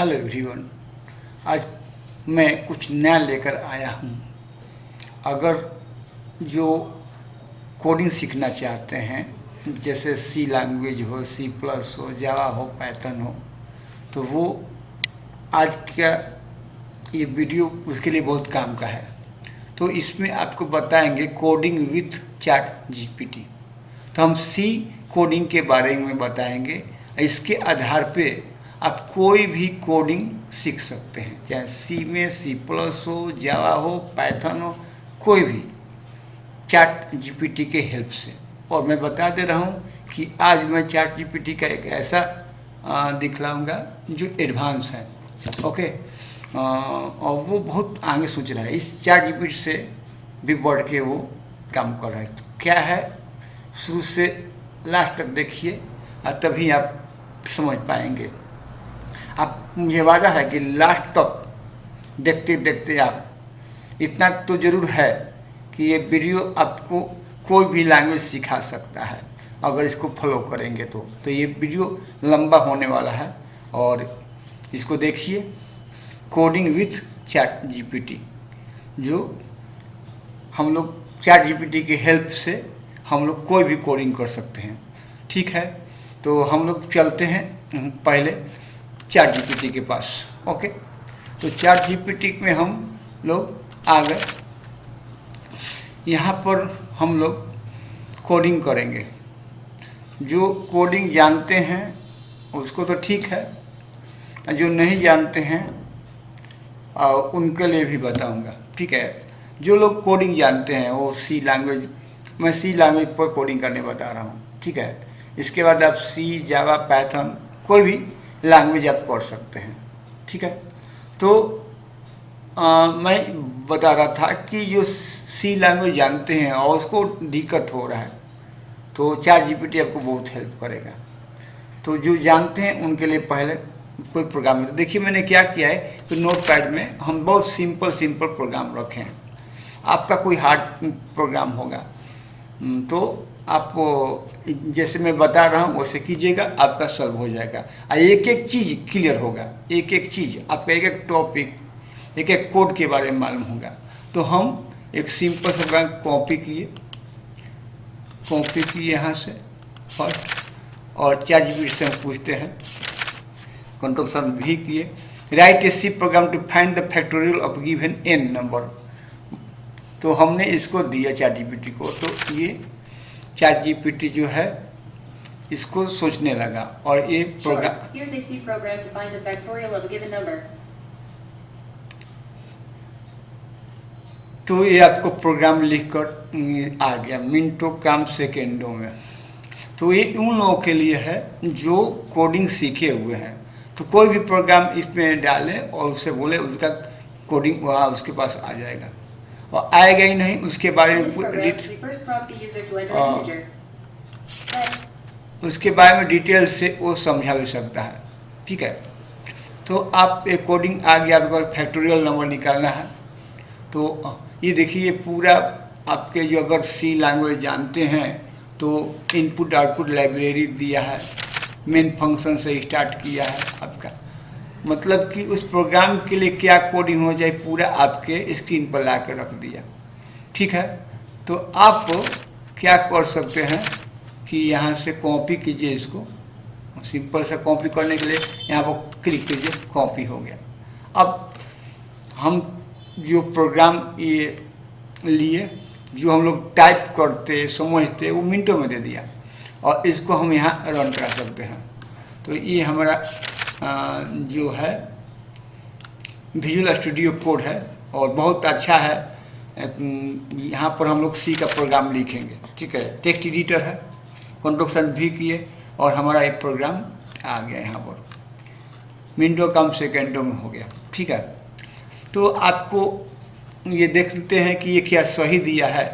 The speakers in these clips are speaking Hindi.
Hello everyone. आज मैं कुछ नया लेकर आया हूँ। अगर जो कोडिंग सीखना चाहते हैं, जैसे सी लैंग्वेज हो, सी प्लस हो, जावा हो, पाइथन हो, तो वो आज का ये वीडियो उसके लिए बहुत काम का है। तो इसमें आपको बताएंगे कोडिंग विथ चैट जीपीटी। तो हम सी कोडिंग के बारे में बताएंगे। इसके आधार पे आप कोई भी कोडिंग सीख सकते हैं, चाहे सी में सी प्लस हो, जावा हो, पाइथन हो, कोई भी चैट जीपीटी के हेल्प से। और मैं बता दे रहा हूँ कि आज मैं चैट जीपीटी का एक ऐसा दिखलाऊंगा जो एडवांस है। ओके, और वो बहुत आगे सोच रहा है, इस चैट जीपीटी से भी बढ़ के वो काम कर रहा है। तो क्या है, शुरू से लास्ट तक देखिए और तभी आप समझ पाएंगे। आप, मुझे वादा है कि लास्ट तक देखते देखते आप, इतना तो ज़रूर है कि ये वीडियो आपको कोई भी लैंग्वेज सिखा सकता है अगर इसको फॉलो करेंगे तो ये वीडियो लंबा होने वाला है। और इसको देखिए, कोडिंग विथ चैट जीपीटी, जो हम लोग चैट जीपीटी की हेल्प से हम लोग कोई भी कोडिंग कर सकते हैं। ठीक है, तो हम लोग चलते हैं पहले चैट जीपीटी के पास। ओके, तो चैट जीपीटी में हम लोग आ गए। यहाँ पर हम लोग कोडिंग करेंगे। जो कोडिंग जानते हैं उसको तो ठीक है, जो नहीं जानते हैं उनके लिए भी बताऊंगा। ठीक है, जो लोग कोडिंग जानते हैं वो सी लैंग्वेज, मैं सी लैंग्वेज पर कोडिंग करने बता रहा हूँ। ठीक है, इसके बाद आप सी, जावा, पाइथन, कोई भी लैंग्वेज आप कर सकते हैं। ठीक है, तो मैं बता रहा था कि जो सी लैंग्वेज जानते हैं और उसको दिक्कत हो रहा है, तो चैट जीपीटी आपको बहुत हेल्प करेगा। तो जो जानते हैं उनके लिए पहले कोई प्रोग्राम, तो देखिए मैंने क्या किया है कि नोटपैड में हम बहुत सिंपल प्रोग्राम रखे हैं। आपका कोई हार्ड प्रोग्राम होगा तो आप जैसे मैं बता रहा हूँ वैसे कीजिएगा, आपका सॉल्व हो जाएगा। और एक एक चीज़ क्लियर होगा, एक एक चीज़ आपका, एक एक टॉपिक, एक एक कोड के बारे में मालूम होगा। तो हम एक सिंपल सा प्रोग्राम कॉपी किए यहाँ से फर्स्ट, और चैट जीपीटी से हम पूछते हैं, कंट्रोल+V किए, write a C program to find the factorial of given n number. तो हमने इसको दिया चैट जीपीटी को, तो ये चैट जीपीटी जो है इसको सोचने लगा और ये प्रोग्राम, तो ये आपको प्रोग्राम लिखकर आ गया मिनटों काम सेकेंडों में। तो ये उन लोगों के लिए है जो कोडिंग सीखे हुए हैं। तो कोई भी प्रोग्राम इसमें डालें और उससे बोले, उसका कोडिंग वहाँ उसके पास आ जाएगा। और आएगा ही नहीं, उसके बारे में डिटेल से वो समझा भी सकता है। ठीक है, तो आप एक कोडिंग आ गया, आपके पास फैक्टोरियल नंबर निकालना है। तो ये देखिए, पूरा आपके जो अगर सी लैंग्वेज जानते हैं तो इनपुट आउटपुट लाइब्रेरी दिया है, मेन फंक्शन से स्टार्ट किया है आपका, मतलब कि उस प्रोग्राम के लिए क्या कोडिंग हो जाए पूरा आपके स्क्रीन पर ला कर रख दिया। ठीक है, तो आप क्या कर सकते हैं कि यहाँ से कॉपी कीजिए इसको, सिंपल सा कॉपी करने के लिए यहाँ पर क्लिक कीजिए, कॉपी हो गया। अब हम जो प्रोग्राम ये लिए, जो हम लोग टाइप करते समझते, वो मिनटों में दे दिया, और इसको हम यहाँ रन करा सकते हैं। तो ये हमारा जो है विजुअल स्टूडियो कोड है और बहुत अच्छा है। यहाँ पर हम लोग सी का प्रोग्राम लिखेंगे। ठीक है, टेक्स्ट एडिटर है, कंट्रोल+V किए और हमारा एक प्रोग्राम आ गया यहाँ पर, मिनटों कम सेकेंडों में हो गया। ठीक है, तो आपको ये देखते हैं कि ये क्या सही दिया है,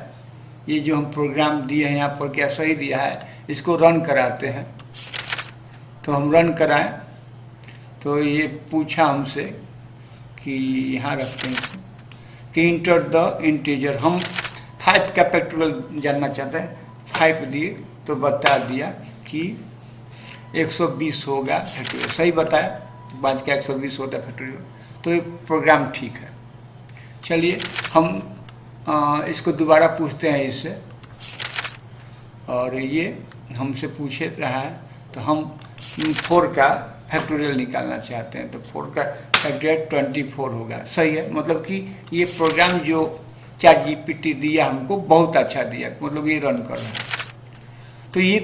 ये जो हम प्रोग्राम दिए हैं यहाँ पर क्या सही दिया है। इसको रन कराते हैं, तो हम रन कराएं तो ये पूछा हमसे कि यहाँ रखते हैं कि इंटर द इंटीजर, हम 5 का फैक्टोरियल जानना चाहते हैं। 5 दिए तो बता दिया कि 120 होगा फैक्टोरियल, सही बताया। 5 का 120 होता है फैक्टोरियल, तो ये प्रोग्राम ठीक है। चलिए हम इसको दोबारा पूछते हैं इससे, और ये हमसे पूछे रहा है, तो हम 4 का फैक्टोरियल निकालना चाहते हैं, तो 4 का फैक्टोरियल 24 होगा। सही है, मतलब कि ये प्रोग्राम जो ChatGPT दिया हमको बहुत अच्छा दिया, मतलब ये रन कर रहा है। तो ये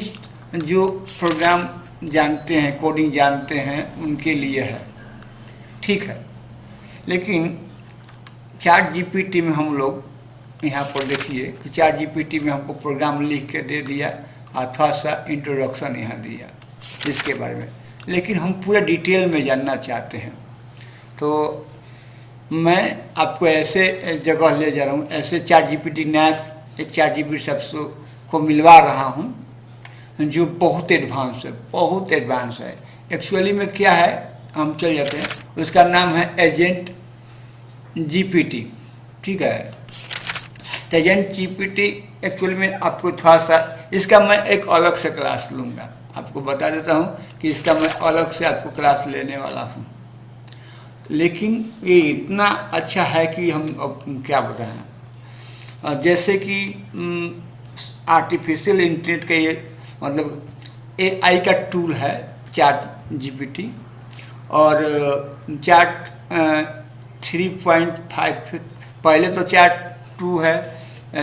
जो प्रोग्राम जानते हैं, कोडिंग जानते हैं, उनके लिए है, ठीक है। लेकिन ChatGPT में हम लोग यहाँ पर देखिए कि ChatGPT में हमको प्रोग्राम लिख के दे दिया और थोड़ा सा इंट्रोडक्शन यहाँ दिया इसके बारे में, लेकिन हम पूरा डिटेल में जानना चाहते हैं। तो मैं आपको ऐसे जगह ले जा रहा हूँ, ऐसे ChatGPT नया एक ChatGPT सबसे को मिलवा रहा हूँ जो बहुत एडवांस है, बहुत एडवांस है। एक्चुअली में क्या है, हम चल जाते हैं, उसका नाम है एजेंट GPT, ठीक है। एजेंट GPT एक्चुअली में आपको थोड़ा सा, इसका मैं एक अलग से क्लास लूँगा, आपको बता देता हूँ कि इसका मैं अलग से आपको क्लास लेने वाला हूँ। लेकिन ये इतना अच्छा है कि हम अब क्या बताएं, जैसे कि आर्टिफिशियल इंटेलिजेंस का ये मतलब AI का टूल है ChatGPT, और चैट 3.5, पहले तो Chat 2 है,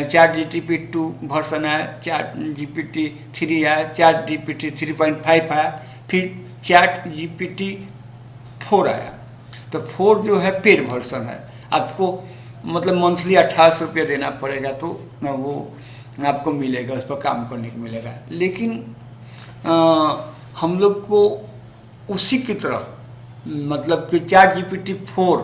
ChatGPT 2 वर्सन है, ChatGPT 3 है, ChatGPT 3.5 आया, फिर ChatGPT 4 आया। तो 4 जो है पेड वर्सन है, आपको मतलब मंथली 1800 रुपये देना पड़ेगा, तो वो आपको मिलेगा, उस पर काम करने को मिलेगा। लेकिन हम लोग को उसी की तरह, मतलब कि ChatGPT 4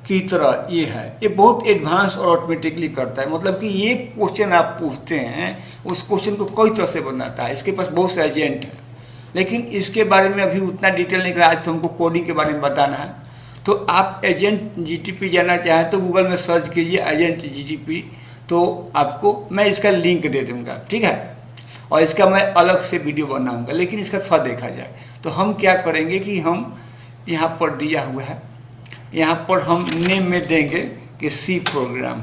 की तरह ये है, ये बहुत एडवांस और ऑटोमेटिकली करता है। मतलब कि ये क्वेश्चन आप पूछते हैं, उस क्वेश्चन को कई तरह से बनाता है। इसके पास बहुत से एजेंट हैं, लेकिन इसके बारे में अभी उतना डिटेल नहीं करा। आज तो हमको कोडिंग के बारे में बताना है। तो आप एजेंट GTP जानना चाहें तो गूगल में सर्च कीजिए एजेंट GTP, तो आपको मैं इसका लिंक दे दूँगा, ठीक है। और इसका मैं अलग से वीडियो बनाऊँगा, लेकिन इसका थोड़ा देखा जाए तो हम क्या करेंगे कि हम यहाँ पर दिया हुआ है, यहाँ पर हम नेम में देंगे कि C प्रोग्राम,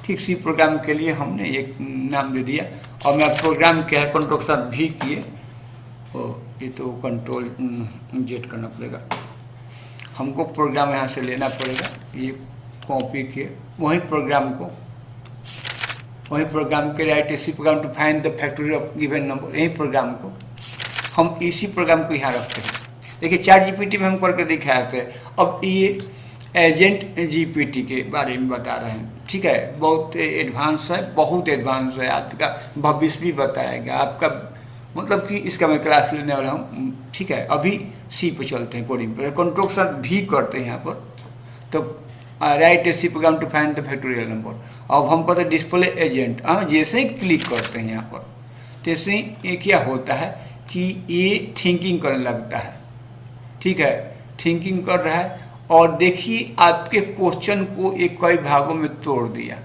ठीक। C प्रोग्राम के लिए हमने एक नाम दे दिया, और मैं प्रोग्राम क्या है कंट्रोल V किए, ये तो कंट्रोल Z करना पड़ेगा, हमको प्रोग्राम यहाँ से लेना पड़ेगा। ये कॉपी किए वही प्रोग्राम के write C program to find the factorial of given number, यही प्रोग्राम को हम इसी प्रोग्राम को यहाँ रखते हैं। देखिए ChatGPT में हम करके दिखाए थे, अब ये एजेंट GPT के बारे में बता रहे हैं, ठीक है। बहुत एडवांस है, बहुत एडवांस है, आपका भविष्य भी बताएगा आपका, मतलब कि इसका मैं क्लास लेने वाला हूँ, ठीक है। अभी C पे चलते हैं, कोडिंग पर कंट्रोल V करते हैं यहाँ पर, तो write C program to find the factorial number. अब हम कहते हैं डिस्प्ले एजेंट, हम जैसे ही क्लिक करते हैं यहाँ पर, जैसे ही ये क्या होता है कि ये थिंकिंग करने लगता है, ठीक है। थिंकिंग कर रहा है, और देखिए आपके क्वेश्चन को एक कई भागों में तोड़ दिया।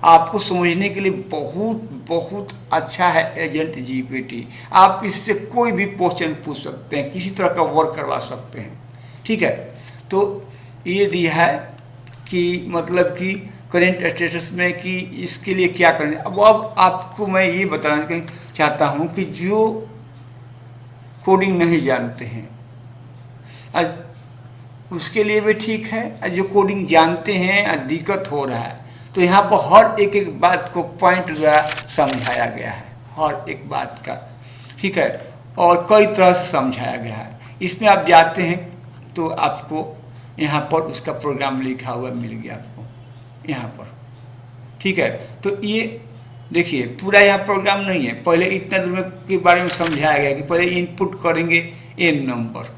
आपको समझने के लिए बहुत बहुत अच्छा है एजेंट GPT। आप इससे कोई भी क्वेश्चन पूछ सकते हैं, किसी तरह का वर्क करवा सकते हैं, ठीक है। तो ये दिया है कि मतलब कि करेंट स्टेटस में कि इसके लिए क्या करना है। अब आपको मैं ये बताना चाहता हूँ कि जो कोडिंग नहीं जानते हैं उसके लिए भी ठीक है, जो कोडिंग जानते हैं दिक्कत हो रहा है, तो यहाँ पर हर एक एक बात को पॉइंट द्वारा समझाया गया है, हर एक बात का, ठीक है। और कई तरह से समझाया गया है। इसमें आप जाते हैं तो आपको यहाँ पर उसका प्रोग्राम लिखा हुआ मिल गया आपको यहाँ पर, ठीक है। तो ये देखिए पूरा यहाँ प्रोग्राम नहीं है, पहले इतना दूर के बारे में समझाया गया कि पहले इनपुट करेंगे n नंबर।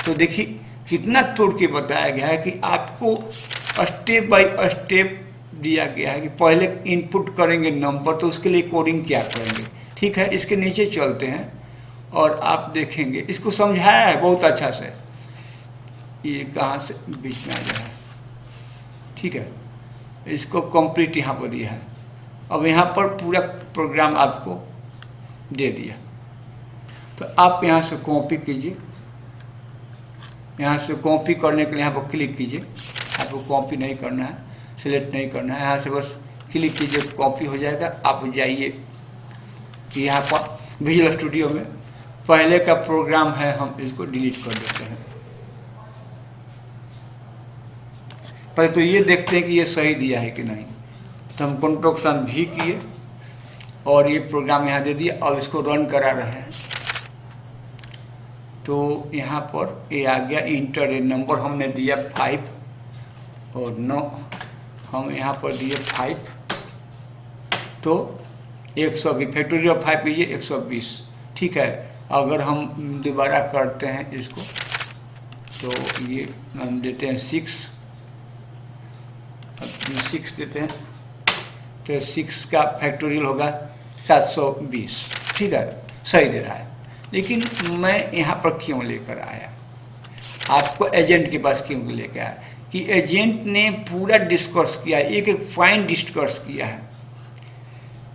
तो देखिए कितना तोड़ के बताया गया है कि आपको स्टेप बाय स्टेप दिया गया है कि पहले इनपुट करेंगे नंबर, तो उसके लिए कोडिंग क्या करेंगे, ठीक है। इसके नीचे चलते हैं और आप देखेंगे इसको समझाया है बहुत अच्छा से। ये कहाँ से बीच में आ गया है, ठीक है। इसको कंप्लीट यहाँ पर दिया है। अब यहाँ पर पूरा प्रोग्राम आपको दे दिया। तो आप यहाँ से कॉपी कीजिए, यहाँ से कॉपी करने के लिए यहाँ पर क्लिक कीजिए। आपको कॉपी नहीं करना है, सिलेक्ट नहीं करना है, यहाँ से बस क्लिक कीजिए, कॉपी हो जाएगा। आप जाइए यहाँ पर विजुअल स्टूडियो में, पहले का प्रोग्राम है, हम इसको डिलीट कर देते हैं। पहले तो ये देखते हैं कि ये सही दिया है कि नहीं। तो हम कंट्रोल भी किए और ये प्रोग्राम यहाँ दे दिया। अब इसको रन करा रहे हैं तो यहाँ पर ये आ गया, इंटर ए नंबर हमने दिया 5 और 9, हम यहाँ पर दिए 5, तो 120 फैक्टोरियल ऑफ 5 कीजिए 120। ठीक है, अगर हम दोबारा करते हैं इसको तो ये हम देते हैं 6 देते हैं, तो 6 का फैक्टोरियल होगा 720। ठीक है, सही दे रहा है। लेकिन मैं यहाँ पर क्यों लेकर आया, आपको एजेंट के पास क्यों लेकर आया कि एजेंट ने पूरा डिस्कस किया, एक एक पॉइंट डिस्कस किया है।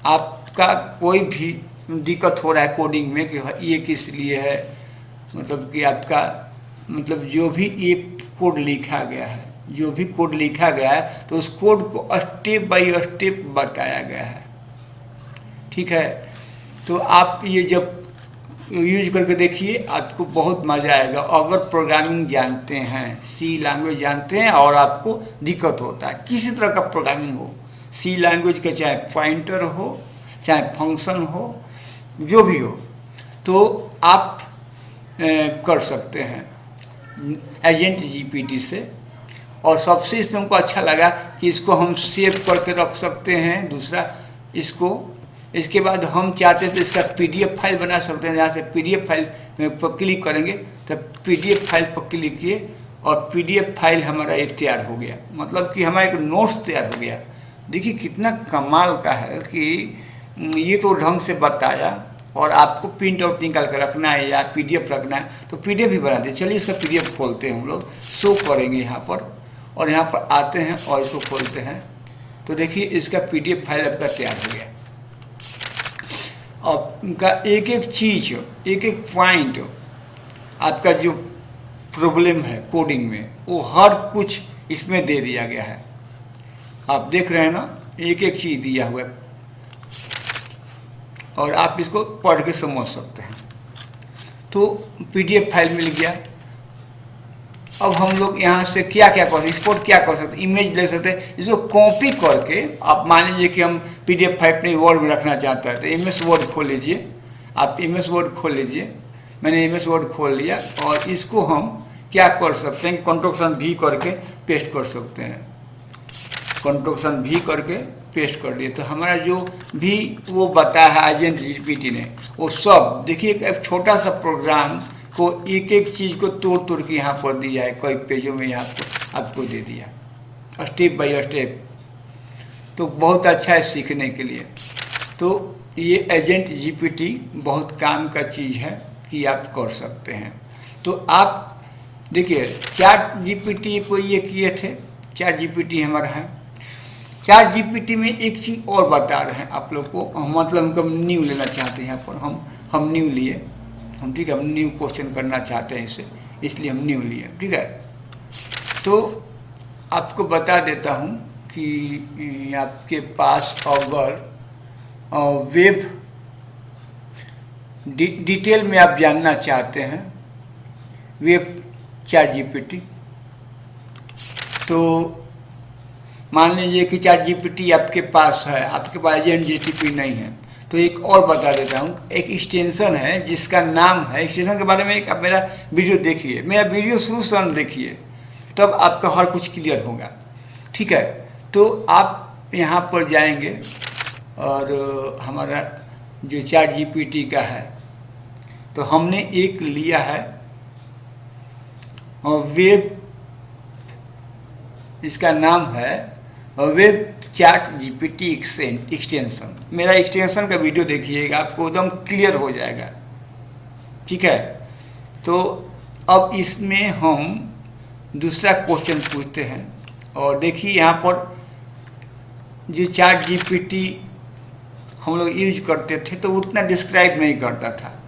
आपका कोई भी दिक्कत हो रहा है कोडिंग में कि ये किस लिए है, मतलब कि आपका मतलब जो भी ये कोड लिखा गया है, जो भी कोड लिखा गया है तो उस कोड को स्टेप बाय स्टेप बताया गया है। ठीक है, तो आप ये जब यूज करके देखिए, आपको बहुत मज़ा आएगा। अगर प्रोग्रामिंग जानते हैं, सी लैंग्वेज जानते हैं और आपको दिक्कत होता है किसी तरह का प्रोग्रामिंग हो, सी लैंग्वेज का चाहे पॉइंटर हो चाहे फंक्शन हो, जो भी हो, तो आप कर सकते हैं एजेंट जीपीटी से। और सबसे इसमें हमको अच्छा लगा कि इसको हम सेव करके रख सकते हैं। दूसरा, इसके बाद हम चाहते हैं तो इसका पीडीएफ फाइल बना सकते हैं। जहाँ से पीडीएफ फाइल पर क्लिक करेंगे तो पीडीएफ फाइल पर क्लिक किए और पीडीएफ फाइल हमारा एक तैयार हो गया, मतलब कि हमारा एक नोट्स तैयार हो गया। देखिए कितना कमाल का है कि ये तो ढंग से बताया और आपको प्रिंट आउट निकाल कर रखना है या पीडीएफ रखना है तो पीडीएफ भी बना दे। चलिए इसका पीडीएफ खोलते हैं, हम लोग शो करेंगे यहाँ पर, और यहाँ पर आते हैं और इसको खोलते हैं तो देखिए इसका पीडीएफ फाइल आपका तैयार हो गया। अब उनका एक एक चीज़, एक एक पॉइंट, आपका जो प्रॉब्लम है कोडिंग में वो हर कुछ इसमें दे दिया गया है। आप देख रहे हैं ना, एक एक चीज़ दिया हुआ है और आप इसको पढ़ के समझ सकते हैं। तो पीडीएफ फाइल मिल गया। अब हम लोग यहाँ से क्या क्या कर सकते, एक्सपोर्ट क्या कर सकते, इमेज ले सकते हैं। इसको कॉपी करके आप मान लीजिए कि हम पीडीएफ फाइल अपने वर्ड में रखना चाहते हैं तो एमएस वर्ड खोल लीजिए। आप एमएस वर्ड खोल लीजिए, मैंने एमएस वर्ड खोल लिया और इसको हम क्या कर सकते हैं, कंट्रोल भी करके पेस्ट कर सकते हैं। कंट्रोल भी करके पेस्ट कर दिए तो हमारा जो भी वो बताया है एजेंट जीपीटी ने, वो सब देखिए एक छोटा सा प्रोग्राम को एक एक चीज़ को तोड़ के यहाँ पर दिया है, कई पेजों में यहाँ पर आपको दे दिया स्टेप बाय स्टेप। तो बहुत अच्छा है सीखने के लिए। तो ये एजेंट जीपीटी बहुत काम का चीज़ है कि आप कर सकते हैं। तो आप देखिए चैट जीपीटी को ये किए थे, चैट जीपीटी हमारा है। चैट जीपीटी में एक चीज़ और बता रहे हैं आप लोग को, मतलब हम न्यू लेना चाहते हैं। यहाँ पर हम न्यू लिए, हम ठीक है, हम न्यू क्वेश्चन करना चाहते हैं इससे, इसलिए हम न्यू लिए। ठीक है, तो आपको बता देता हूँ कि आपके पास अगर वेब डिटेल में आप जानना चाहते हैं वेब चैट जीपीटी, तो मान लीजिए कि चैट जीपीटी आपके पास है, आपके पास एजेंट जीपीटी नहीं है, तो एक और बता देता हूँ। एक एक्सटेंशन है जिसका नाम है, एक्सटेंशन के बारे में एक आप मेरा वीडियो देखिए, मेरा वीडियो शुरू से अंत देखिए, तब आपका हर कुछ क्लियर होगा। ठीक है, तो आप यहाँ पर जाएंगे और हमारा जो चैट जीपीटी का है तो हमने एक लिया है वेब, इसका नाम है वेब चैट जीपीटी एक्सटेंशन। मेरा एक्सटेंशन का वीडियो देखिएगा, आपको एकदम क्लियर हो जाएगा। ठीक है, तो अब इसमें हम दूसरा क्वेश्चन पूछते हैं और देखिए यहाँ पर जो चैट जीपीटी हम लोग यूज करते थे तो उतना डिस्क्राइब नहीं करता था,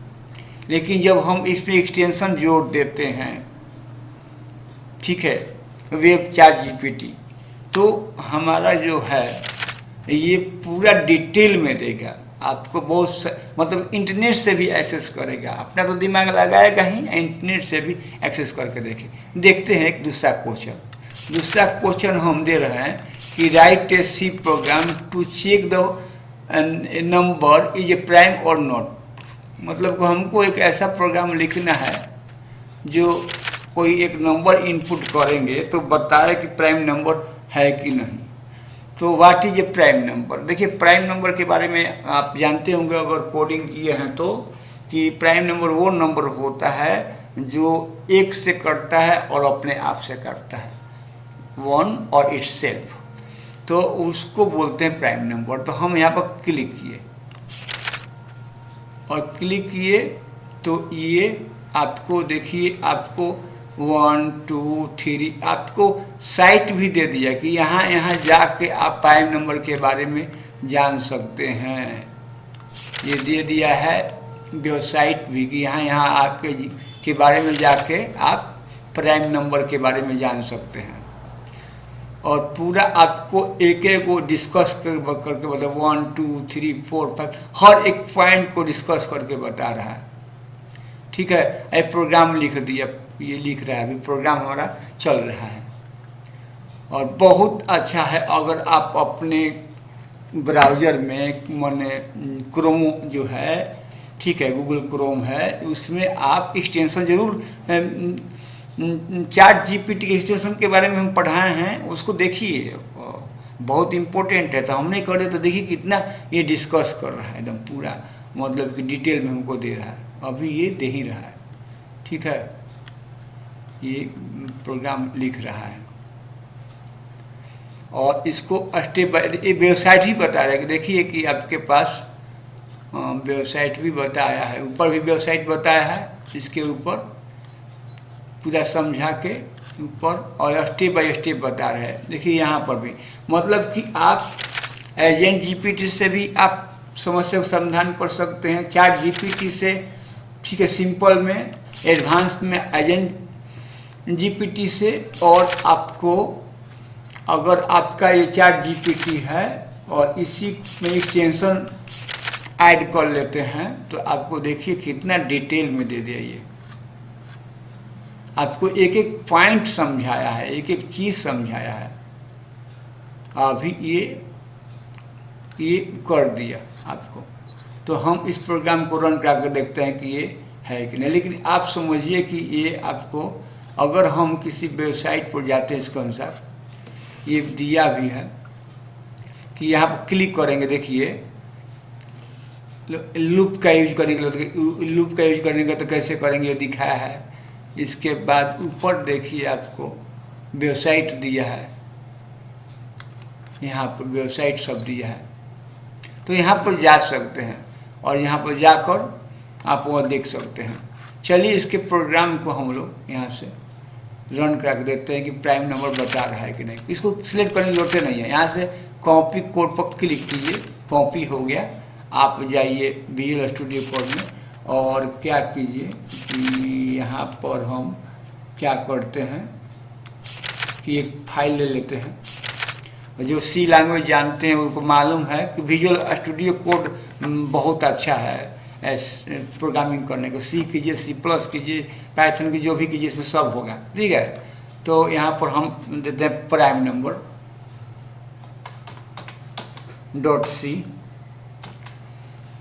लेकिन जब हम इसमें एक्सटेंशन जोड़ देते हैं, ठीक है, वेब चैट जीपीटी, तो हमारा जो है ये पूरा डिटेल में देगा आपको, मतलब इंटरनेट से भी एक्सेस करेगा, अपना तो दिमाग लगाएगा ही, इंटरनेट से भी एक्सेस करके देखते हैं। एक दूसरा क्वेश्चन हम दे रहे हैं कि write a C program to check the number is a prime और नॉट। मतलब को हमको एक ऐसा प्रोग्राम लिखना है जो कोई एक नंबर इनपुट करेंगे तो बताए कि प्राइम नंबर है कि नहीं। तो what is a prime number? देखिए, प्राइम नंबर के बारे में आप जानते होंगे अगर कोडिंग किए हैं तो, कि प्राइम नंबर वो नंबर होता है जो एक से कटता है और अपने आप से कटता है, वन और इट्स सेल्फ, तो उसको बोलते हैं प्राइम नंबर। तो हम यहाँ पर क्लिक किए और क्लिक किए तो ये आपको देखिए, आपको 1 2 3 आपको साइट भी दे दिया कि यहाँ जाके आप प्राइम नंबर के बारे में जान सकते हैं। ये दे दिया है वेबसाइट भी कि यहाँ आके के बारे में जाके आप प्राइम नंबर के बारे में जान सकते हैं। और पूरा आपको एक एक को डिस्कस करके मतलब 1 2 3 4 5 हर एक पॉइंट को डिस्कस करके बता रहा है। ठीक है, ये प्रोग्राम लिख दिया, ये लिख रहा है, अभी प्रोग्राम हमारा चल रहा है और बहुत अच्छा है। अगर आप अपने ब्राउज़र में माने क्रोम जो है, ठीक है, गूगल क्रोम है, उसमें आप एक्सटेंशन ज़रूर चैट जीपीटी के एक्सटेंशन के बारे में हम पढ़ाए हैं, उसको देखिए, बहुत इम्पोर्टेंट है। तो हमने करे तो देखिए कितना ये डिस्कस कर रहा है, एकदम पूरा मतलब कि डिटेल में हमको दे रहा है, अभी ये दे ही रहा है। ठीक है, ये प्रोग्राम लिख रहा है और इसको स्टेप बाय ये वेबसाइट ही बता रहा है कि देखिए कि आपके पास वेबसाइट भी बताया है, ऊपर भी वेबसाइट बताया है, इसके ऊपर पूरा समझा के ऊपर और स्टेप बाय स्टेप बता रहे हैं। देखिए यहाँ पर भी मतलब कि आप एजेंट जीपीटी से भी आप समस्या का समाधान कर सकते हैं, चैट जीपीटी से, ठीक है, सिंपल में, एडवांस में एजेंट जीपीटी से। और आपको अगर आपका ये चैट जीपीटी है और इसी में एक्सटेंशन ऐड कर लेते हैं तो आपको देखिए कितना डिटेल में दे दिया, ये आपको एक एक पॉइंट समझाया है, एक एक चीज़ समझाया है, अभी ये कर दिया आपको। तो हम इस प्रोग्राम को रन करके देखते हैं कि ये है कि नहीं। लेकिन आप समझिए कि ये आपको अगर हम किसी वेबसाइट पर जाते हैं, इसके अनुसार ये दिया भी है कि यहाँ पर क्लिक करेंगे, देखिए लूप का यूज करेंगे, लूप का यूज करेंगे तो कैसे करेंगे ये दिखाया है। इसके बाद ऊपर देखिए आपको वेबसाइट दिया है, यहाँ पर वेबसाइट सब दिया है, तो यहाँ पर जा सकते हैं और यहाँ पर जाकर आप वह देख सकते हैं। चलिए इसके प्रोग्राम को हम लोग यहाँ से रन करके देखते हैं कि प्राइम नंबर बता रहा है कि नहीं। इसको सिलेक्ट करने की जरूरत नहीं है, यहाँ से कॉपी कोड पर क्लिक कीजिए, कॉपी हो गया। आप जाइए विजुअल स्टूडियो कोड में और क्या कीजिए कि यहाँ पर हम क्या करते हैं कि एक फाइल ले लेते हैं। जो सी लैंग्वेज जानते हैं उनको मालूम है कि विजुअल स्टूडियो कोड बहुत अच्छा है प्रोग्रामिंग करने का। सी कीजिए, सी प्लस कीजिए, पाइथन की जो भी कीजिए, इसमें सब होगा। ठीक है, तो यहाँ पर हम देते हैं प्राइम नंबर .c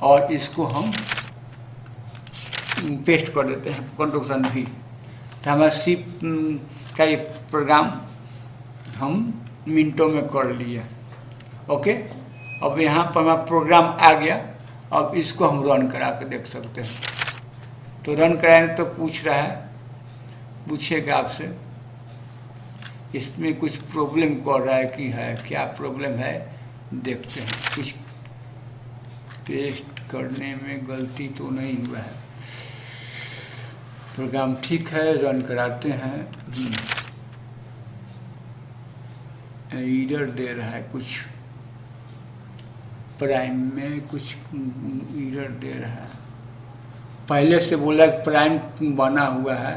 और इसको हम पेस्ट कर देते हैं, कंट्रोल V। तो हमारा सी का ये प्रोग्राम हम मिनटों में कर लिए। ओके, अब यहाँ पर हमारा प्रोग्राम आ गया। अब इसको हम रन करा के देख सकते हैं। तो रन कराएंगे तो पूछेगा आपसे, इसमें कुछ प्रॉब्लम कर रहा है कि है क्या प्रॉब्लम है, देखते हैं। कुछ पेस्ट करने में गलती तो नहीं हुआ है, प्रोग्राम ठीक है, रन कराते हैं। एरर दे रहा है, कुछ प्राइम में कुछ एरर दे रहा है। पहले से बोला कि प्राइम बना हुआ है,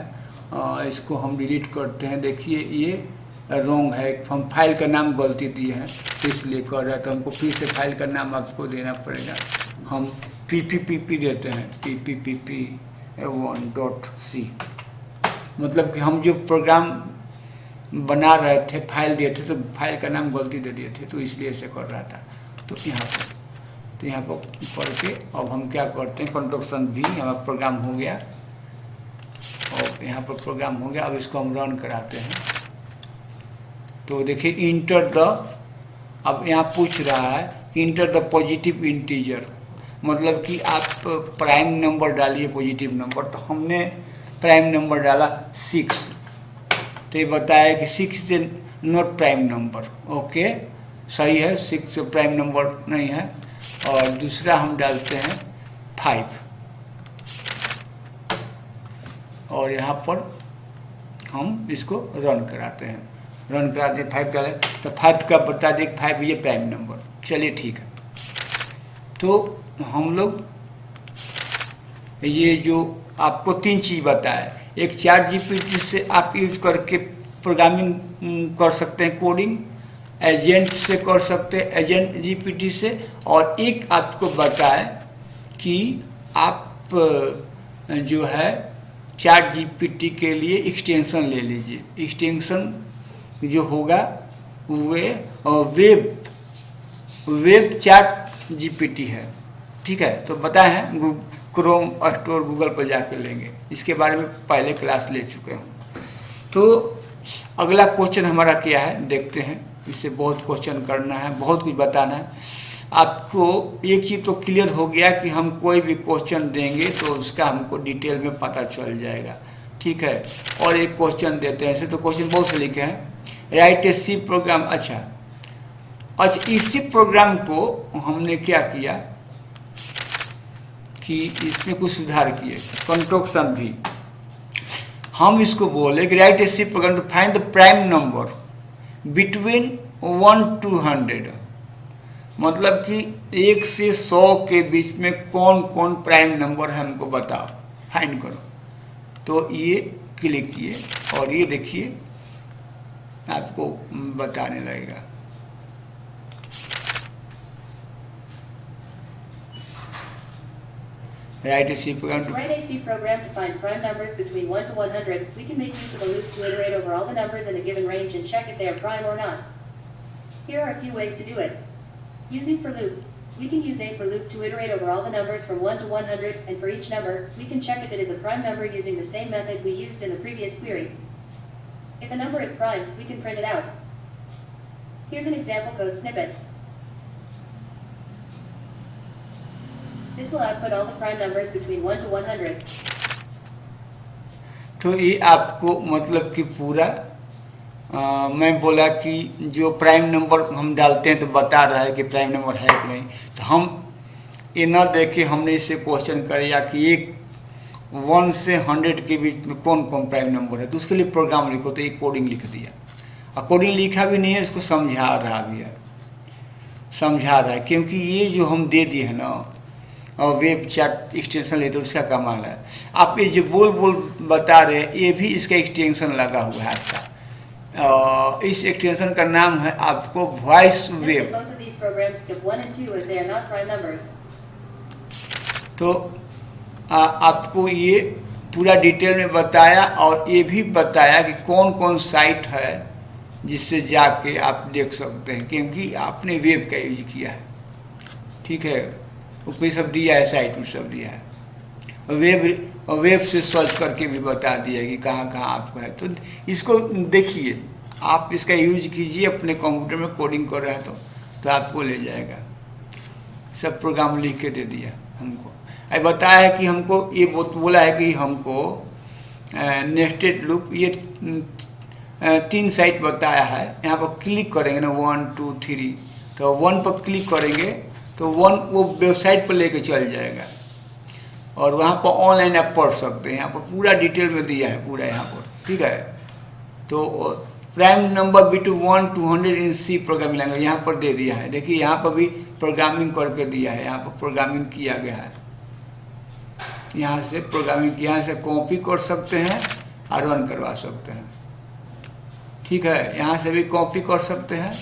इसको हम डिलीट करते हैं। देखिए ये रॉन्ग है, हम फाइल का नाम गलती दिए हैं तो इसलिए कर रहा है, तो हमको फिर से फाइल का नाम आपको देना पड़ेगा। हम ppp देते हैं, ppp1.c, मतलब कि हम जो प्रोग्राम बना रहे थे, फाइल दिए थे, तो फाइल का नाम गलती दे दिए थे, तो इसलिए ऐसे कर रहा था। तो यहाँ पर पढ़ के अब हम क्या करते हैं, कंस्ट्रक्शन भी हमारा प्रोग्राम हो गया, और यहाँ पर प्रोग्राम हो गया। अब इसको हम रन कराते हैं। तो देखिए इंटर द, अब यहाँ पूछ रहा है कि इंटर द पॉजिटिव इंटीजर, मतलब कि आप प्राइम नंबर डालिए, पॉजिटिव नंबर। तो हमने प्राइम नंबर डाला 6, तो ये बताया कि 6 is not prime number. Okay, सही है, 6 प्राइम नंबर नहीं है। और दूसरा हम डालते हैं 5, और यहाँ पर हम इसको रन कराते हैं। रन कराते हैं, 5 डालें तो 5 का बता दें, 5 ये प्राइम नंबर। चलिए ठीक है। तो हम लोग ये जो आपको 3 चीज़ बताया, एक चैट जीपीटी से आप यूज करके प्रोग्रामिंग कर सकते हैं, कोडिंग एजेंट से कर सकते हैं, एजेंट जीपीटी से, और एक आपको बताए कि आप जो है चैट जीपीटी के लिए एक्सटेंशन ले लीजिए। एक्सटेंशन जो होगा वेब चैट जीपीटी है, ठीक है। तो बताए हैं क्रोम स्टोर गूगल पर जाकर लेंगे, इसके बारे में पहले क्लास ले चुके हूँ। तो अगला क्वेश्चन हमारा क्या है देखते हैं। इससे बहुत क्वेश्चन करना है, बहुत कुछ बताना है आपको। एक चीज़ तो क्लियर हो गया कि हम कोई भी क्वेश्चन देंगे तो उसका हमको डिटेल में पता चल जाएगा, ठीक है। और एक क्वेश्चन देते हैं, ऐसे तो क्वेश्चन बहुत से लिखे हैं, राइट ए सी प्रोग्राम। अच्छा, इसी प्रोग्राम को हमने क्या किया कि इसमें कुछ सुधार किए, कंस्ट्रक्शन भी। हम इसको बोले कि write a C program to find the prime number between 1 to 100, मतलब कि 1 से 100 के बीच में कौन कौन प्राइम नंबर है हमको बताओ, फाइंड करो। तो ये क्लिक किए और ये देखिए आपको बताने लगेगा। Write a C program to write a C program to find prime numbers between 1 to 100. We can make use of a loop to iterate over all the numbers in a given range and check if they are prime or not. Here are a few ways to do it. Using for loop. We can use a for loop to iterate over all the numbers from 1 to 100, and for each number, we can check if it is a prime number using the same method we used in the previous query. If a number is prime, we can print it out. Here's an example code snippet. This will output all the prime numbers between 1 to 100. तो ये आपको मतलब कि पूरा मैं बोला कि जो प्राइम नंबर हम डालते हैं तो बता रहा है कि प्राइम नंबर है कि नहीं। तो हम ये ना देखे, हमने इससे क्वेश्चन किया कि 1 से 100 के बीच में कौन कौन प्राइम नंबर है, तो उसके लिए प्रोग्राम लिखो। तो एक कोडिंग लिख दिया, और कोडिंग लिखा भी नहीं है, इसको समझा रहा भी है, समझा रहा है, क्योंकि ये जो हम दे दिए हैं ना और वेब चैट एक्सटेंशन लेते, उसका कमाल है। आप ये जो बोल बता रहे हैं, ये भी इसका एक्सटेंशन लगा हुआ है आपका। इस एक्सटेंशन का नाम है आपको वॉइस वेब। तो आपको ये पूरा डिटेल में बताया, और ये भी बताया कि कौन कौन साइट है जिससे जाके आप देख सकते हैं, क्योंकि आपने वेब का यूज किया है, ठीक है। ऊपर सब दिया है, साइट में सब दिया है, वेब से सर्च करके भी बता दिया कि कहाँ कहाँ आपको है। तो इसको देखिए, आप इसका यूज कीजिए अपने कंप्यूटर में, कोडिंग कर रहे हैं तो आपको ले जाएगा। सब प्रोग्राम लिख के दे दिया हमको। अब बताया है कि हमको ये बोला है कि हमको नेस्टेड लूप, ये 3 साइट बताया है। यहाँ पर क्लिक करेंगे ना, 1 2 3, तो 1 पर क्लिक करेंगे तो 1 वो वेबसाइट पर लेके चल जाएगा, और वहाँ पर ऑनलाइन आप पढ़ सकते हैं। यहाँ पर पूरा डिटेल में दिया है पूरा यहाँ पर, ठीक है। तो prime number between 1 to 100 in C programming language यहाँ पर दे दिया है। देखिए यहाँ पर भी प्रोग्रामिंग करके दिया है, यहाँ पर प्रोग्रामिंग किया गया है। यहाँ से प्रोग्रामिंग यहाँ से कॉपी कर सकते हैं और रन करवा सकते हैं। ठीक है, यहाँ से भी कॉपी कर सकते हैं,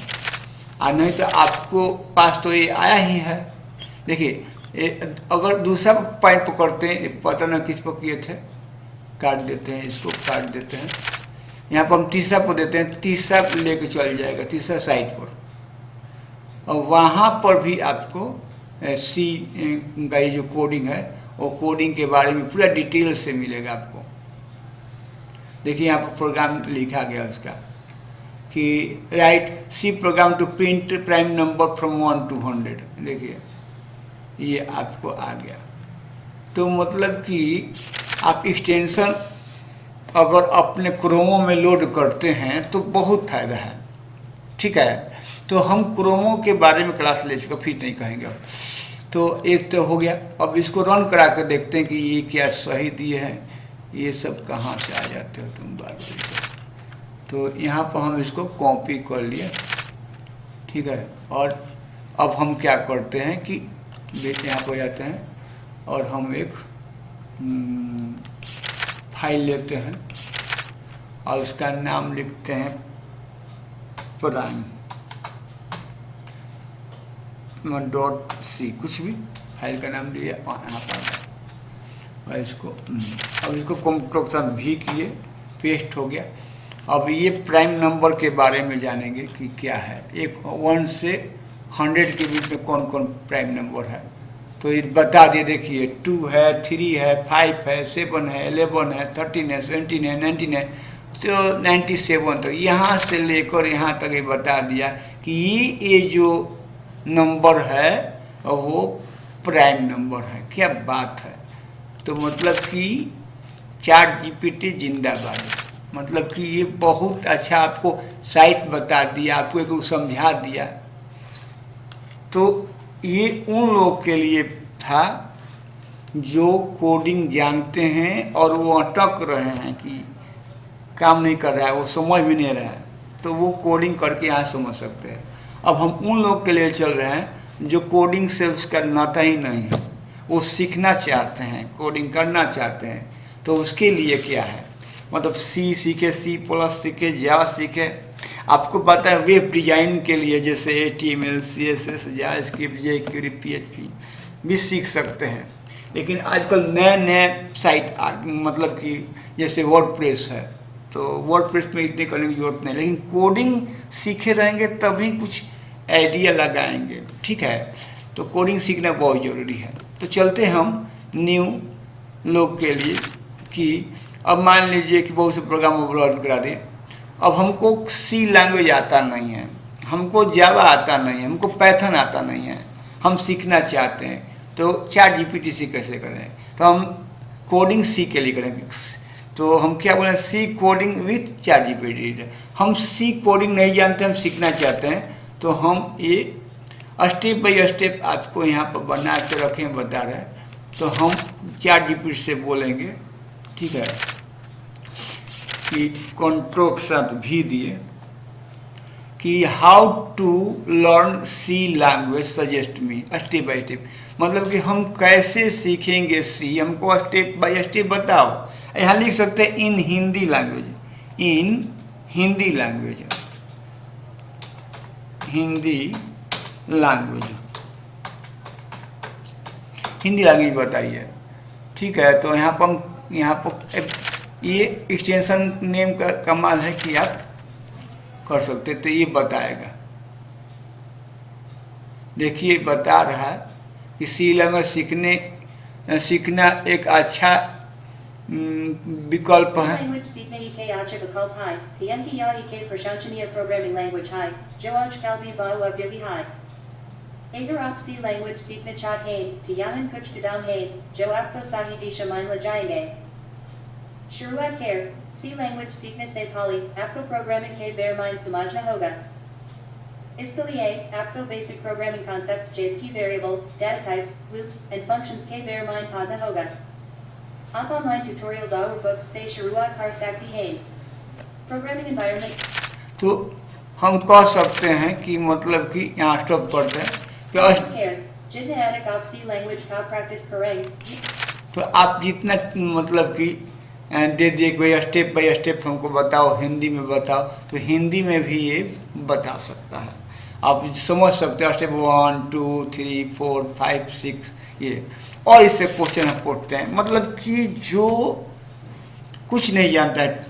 और नहीं तो आपको पास तो ये आया ही है। देखिए अगर दूसरा पॉइंट पकड़ते हैं, पता ना किस पर किए थे, काट देते हैं, इसको काट देते हैं, यहाँ पर हम तीसरा पर देते हैं, तीसरा लेके चल जाएगा तीसरा साइड पर, और वहाँ पर भी आपको सी का ये जो कोडिंग है वो कोडिंग के बारे में पूरा डिटेल से मिलेगा आपको। देखिए यहाँ पर प्रोग्राम लिखा गया उसका कि write C program to print prime number from 1 to 100। देखिए ये आपको आ गया। तो मतलब कि आप एक्सटेंशन अगर अपने क्रोमो में लोड करते हैं तो बहुत फ़ायदा है। ठीक है, तो हम क्रोमो के बारे में क्लास ले चुके, फिर नहीं कहेंगे। तो एक तो हो गया। अब इसको रन करा कर देखते हैं कि ये क्या सही दिए हैं, ये सब कहाँ से आ जाते हो तुम बार बार। तो यहाँ पर हम इसको कॉपी कर लिए। ठीक है, और अब हम क्या करते हैं कि यहाँ पर जाते हैं और हम एक फाइल लेते हैं और उसका नाम लिखते हैं प्राइम .c, कुछ भी फाइल का नाम लिए और यहाँ पर, और इसको अब इसको कंट्रोल भी किए, पेस्ट हो गया। अब ये प्राइम नंबर के बारे में जानेंगे कि क्या है। एक 1 से 100 के बीच में कौन कौन प्राइम नंबर है, तो ये बता दिए। देखिए 2 है, 3 है, 5 है, 7 है, 11 है, 13 है, 17 है, 19 है, तो 97 तक, यहाँ से लेकर यहाँ तक ये बता दिया कि ये जो नंबर है वो प्राइम नंबर है। क्या बात है। तो मतलब कि ChatGPT जिंदाबाद। मतलब कि ये बहुत अच्छा आपको साइट बता दिया, आपको एक समझा दिया। तो ये उन लोगों के लिए था जो कोडिंग जानते हैं और वो अटक रहे हैं कि काम नहीं कर रहा है, वो समझ भी नहीं रहा है, तो वो कोडिंग करके यहाँ समझ सकते हैं। अब हम उन लोग के लिए चल रहे हैं जो कोडिंग से उसका नाता ही नहीं है, वो सीखना चाहते हैं, कोडिंग करना चाहते हैं। तो उसके लिए क्या है, मतलब सी सीखे, C+ सीखे, जावा सीखे। आपको पता है वेब डिज़ाइन के लिए जैसे HTML, CSS, JavaScript, jQuery, PHP भी सीख सकते हैं। लेकिन आजकल नए नए साइट मतलब कि जैसे वर्डप्रेस है, तो वर्डप्रेस में इतने करने की जरूरत नहीं, लेकिन कोडिंग सीखे रहेंगे तभी कुछ आइडिया लगाएंगे। ठीक है, तो कोडिंग सीखना बहुत ज़रूरी है। तो चलते हम न्यू लोग के लिए कि अब मान लीजिए कि बहुत से प्रोग्राम रन करा दें। अब हमको C लैंग्वेज आता नहीं है, हमको जावा आता नहीं है, हमको पाइथन आता नहीं है, हम सीखना चाहते हैं, तो ChatGPT से कैसे करें। तो हम कोडिंग C के लिए करेंगे। तो हम क्या बोलें, C कोडिंग विथ ChatGPT। हम C कोडिंग नहीं जानते, हम सीखना चाहते हैं, तो हम ये स्टेप बाय स्टेप आपको यहाँ पर बना के रखें, बता रहे हैं। तो हम ChatGPT से बोलेंगे, ठीक है, कि कंट्रोल के साथ भी दिए कि how to learn C language suggest me step by step. मतलब कि हम कैसे सीखेंगे C, हमको स्टेप बाय स्टेप बताओ। यहाँ लिख सकते हैं in Hindi language, in Hindi language, Hindi language, Hindi language बताइए। ठीक है, तो यहाँ पर ये एक्सटेंशन नेम का कमाल है कि आप कर सकते, तो ये बताएगा। देखिए बता रहा है कि C लैंग्वेज सीखना एक अच्छा विकल्प है। लैंग्वेज सीखने के अच्छे विकल्प है। TNT या के प्रशंसनीय प्रोग्रामिंग लैंग्वेज है जो आजकल में बहुत उपयोगी है। अगर आप C लैंग्वेज सीखना चाहते हैं तो यहाँ कुछ कदम हैं जो आपको सही दिशा में ले जाएंगे। शुरुआत कर C लैंग्वेज सीखने से पहले आपको प्रोग्रामिंग के बारे में समझना होगा। इसके लिए आपको बेसिक प्रोग्रामिंग कॉन्सेप्ट्स जैसे कि variables, data types, loops and functions के बारे में पढ़ना होगा। आप ऑनलाइन ट्यूटोरियल्स और बुक्स से शुरुआत कर सकते हैं। प्रोग्रामिंग एनवायरनमेंट, तो हम कह सकते हैं कि मतलब कि यहाँ स्टॉप करते हैं कि जितने अधिक आप C लैंग्वेज का प्रैक्टिस करें, तो आप जितना मतलब कि दे दिए कि भाई स्टेप बाय स्टेप हमको बताओ, हिंदी में बताओ, तो हिंदी में भी ये बता सकता है। आप समझ सकते हो स्टेप 1 2 3 4 5 6 ये, और इससे क्वेश्चन हम पूछते हैं। मतलब कि जो कुछ नहीं जानता है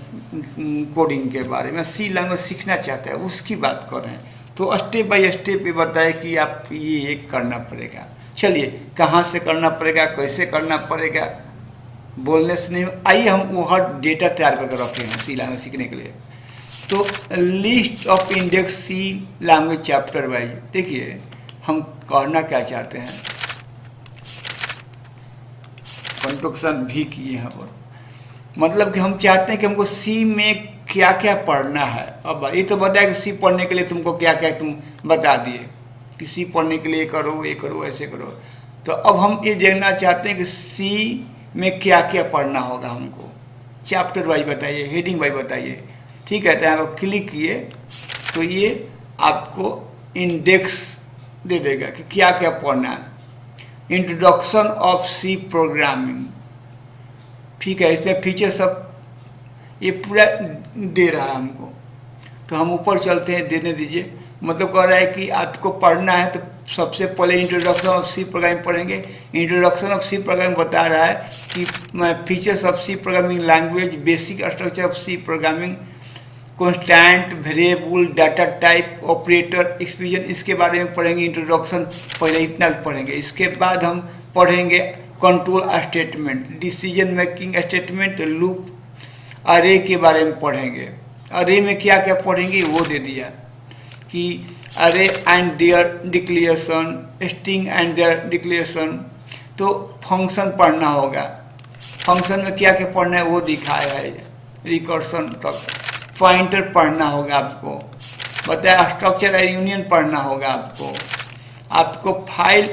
कोडिंग के बारे में, सी लैंग्वेज सीखना चाहता है, उसकी बात कर रहे हैं। तो स्टेप बाय स्टेप ये बताए कि आप ये करना पड़ेगा। चलिए कहाँ से करना पड़ेगा, कैसे करना पड़ेगा, बोलने से नहीं। आइए हम वो हर डेटा तैयार करके रखे हैं सी लैंग्वेज सीखने के लिए। तो list of index C language chapter wise, देखिए हम करना क्या चाहते हैं, कंस्ट्रक्शन भी किए हैं और मतलब कि हम चाहते हैं कि हमको सी में क्या क्या पढ़ना है। अब ये तो बताया कि सी पढ़ने के लिए तुमको क्या क्या तुम बता दिए कि सी पढ़ने के लिए ये करो ऐसे करो। तो अब हम ये देखना चाहते हैं कि सी में क्या क्या पढ़ना होगा हमको, चैप्टर वाइज बताइए, हेडिंग वाइज बताइए। ठीक है, तो यहाँ पर क्लिक किए तो ये आपको इंडेक्स दे देगा कि क्या क्या पढ़ना है। इंट्रोडक्शन ऑफ सी प्रोग्रामिंग, ठीक है, इसमें फीचर सब ये पूरा दे रहा है हमको। तो हम ऊपर चलते हैं, देने दीजिए। मतलब कह रहा है कि आपको पढ़ना है तो सबसे पहले इंट्रोडक्शन ऑफ सी प्रोग्रामिंग पढ़ेंगे। इंट्रोडक्शन ऑफ सी प्रोग्रामिंग बता रहा है कि features of C programming language, basic structure of C programming, constant, variable, data type, operator, expression, इसके बारे में पढ़ेंगे। इंट्रोडक्शन पहले इतना भी पढ़ेंगे। इसके बाद हम पढ़ेंगे control statement, decision making statement, loop, अरे के बारे में पढ़ेंगे। अरे में क्या क्या पढ़ेंगे वो दे दिया कि array and their declaration, string and their declaration. तो फंक्शन पढ़ना होगा, फंक्शन में क्या क्या पढ़ना है वो दिखाया है, रिकर्सन तक। पॉइंटर पढ़ना होगा आपको, बताया। स्ट्रक्चर एंड यूनियन पढ़ना होगा आपको फाइल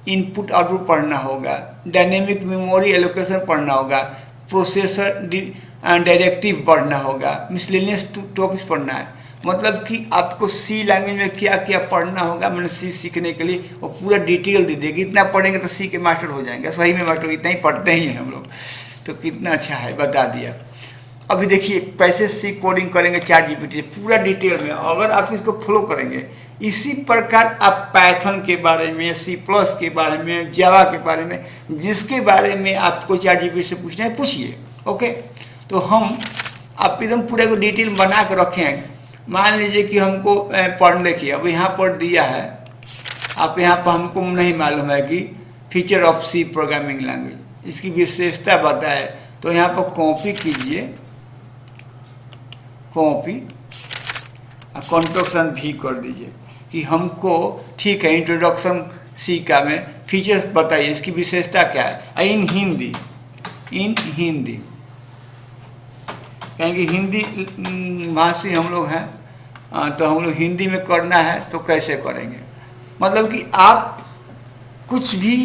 इनपुट आउटपुट पढ़ना होगा, डायनेमिक मेमोरी एलोकेशन पढ़ना होगा, प्रोसेसर डायरेक्टिव पढ़ना होगा, मिसलेनियस टॉपिक्स पढ़ना है। मतलब कि आपको सी लैंग्वेज में क्या क्या पढ़ना होगा, मैंने सी सीखने के लिए वो पूरा डिटेल दे देगी। इतना पढ़ेंगे तो सी के मास्टर हो जाएंगे, सही में मास्टर इतना ही पढ़ते ही हैं हम लोग। तो कितना अच्छा है, बता दिया। अभी देखिए कैसे सी कोडिंग करेंगे चैट जीपीटी, पूरा डिटेल में। अगर आप इसको फॉलो करेंगे, इसी प्रकार आप पाइथन के बारे में, सी प्लस के बारे में, जावा के बारे में, जिसके बारे में आपको चैट जीपीटी से पूछना है पूछिए। ओके, तो हम आप एकदम पूरे को डिटेल बना के रखें। मान लीजिए कि हमको पढ़, देखिए अब यहाँ पर दिया है, आप यहाँ पर हमको नहीं मालूम है कि feature of C programming language, इसकी विशेषता बताए। तो यहाँ पर कॉपी कीजिए, कॉपी कंस्ट्रक्शन भी कर दीजिए कि हमको, ठीक है, इंट्रोडक्शन सी का में फीचर्स बताइए, इसकी विशेषता क्या है। इन हिंदी, कहेंगे हिंदी भाषी हम लोग हैं, तो हम लोग हिंदी में करना है तो कैसे करेंगे। मतलब कि आप कुछ भी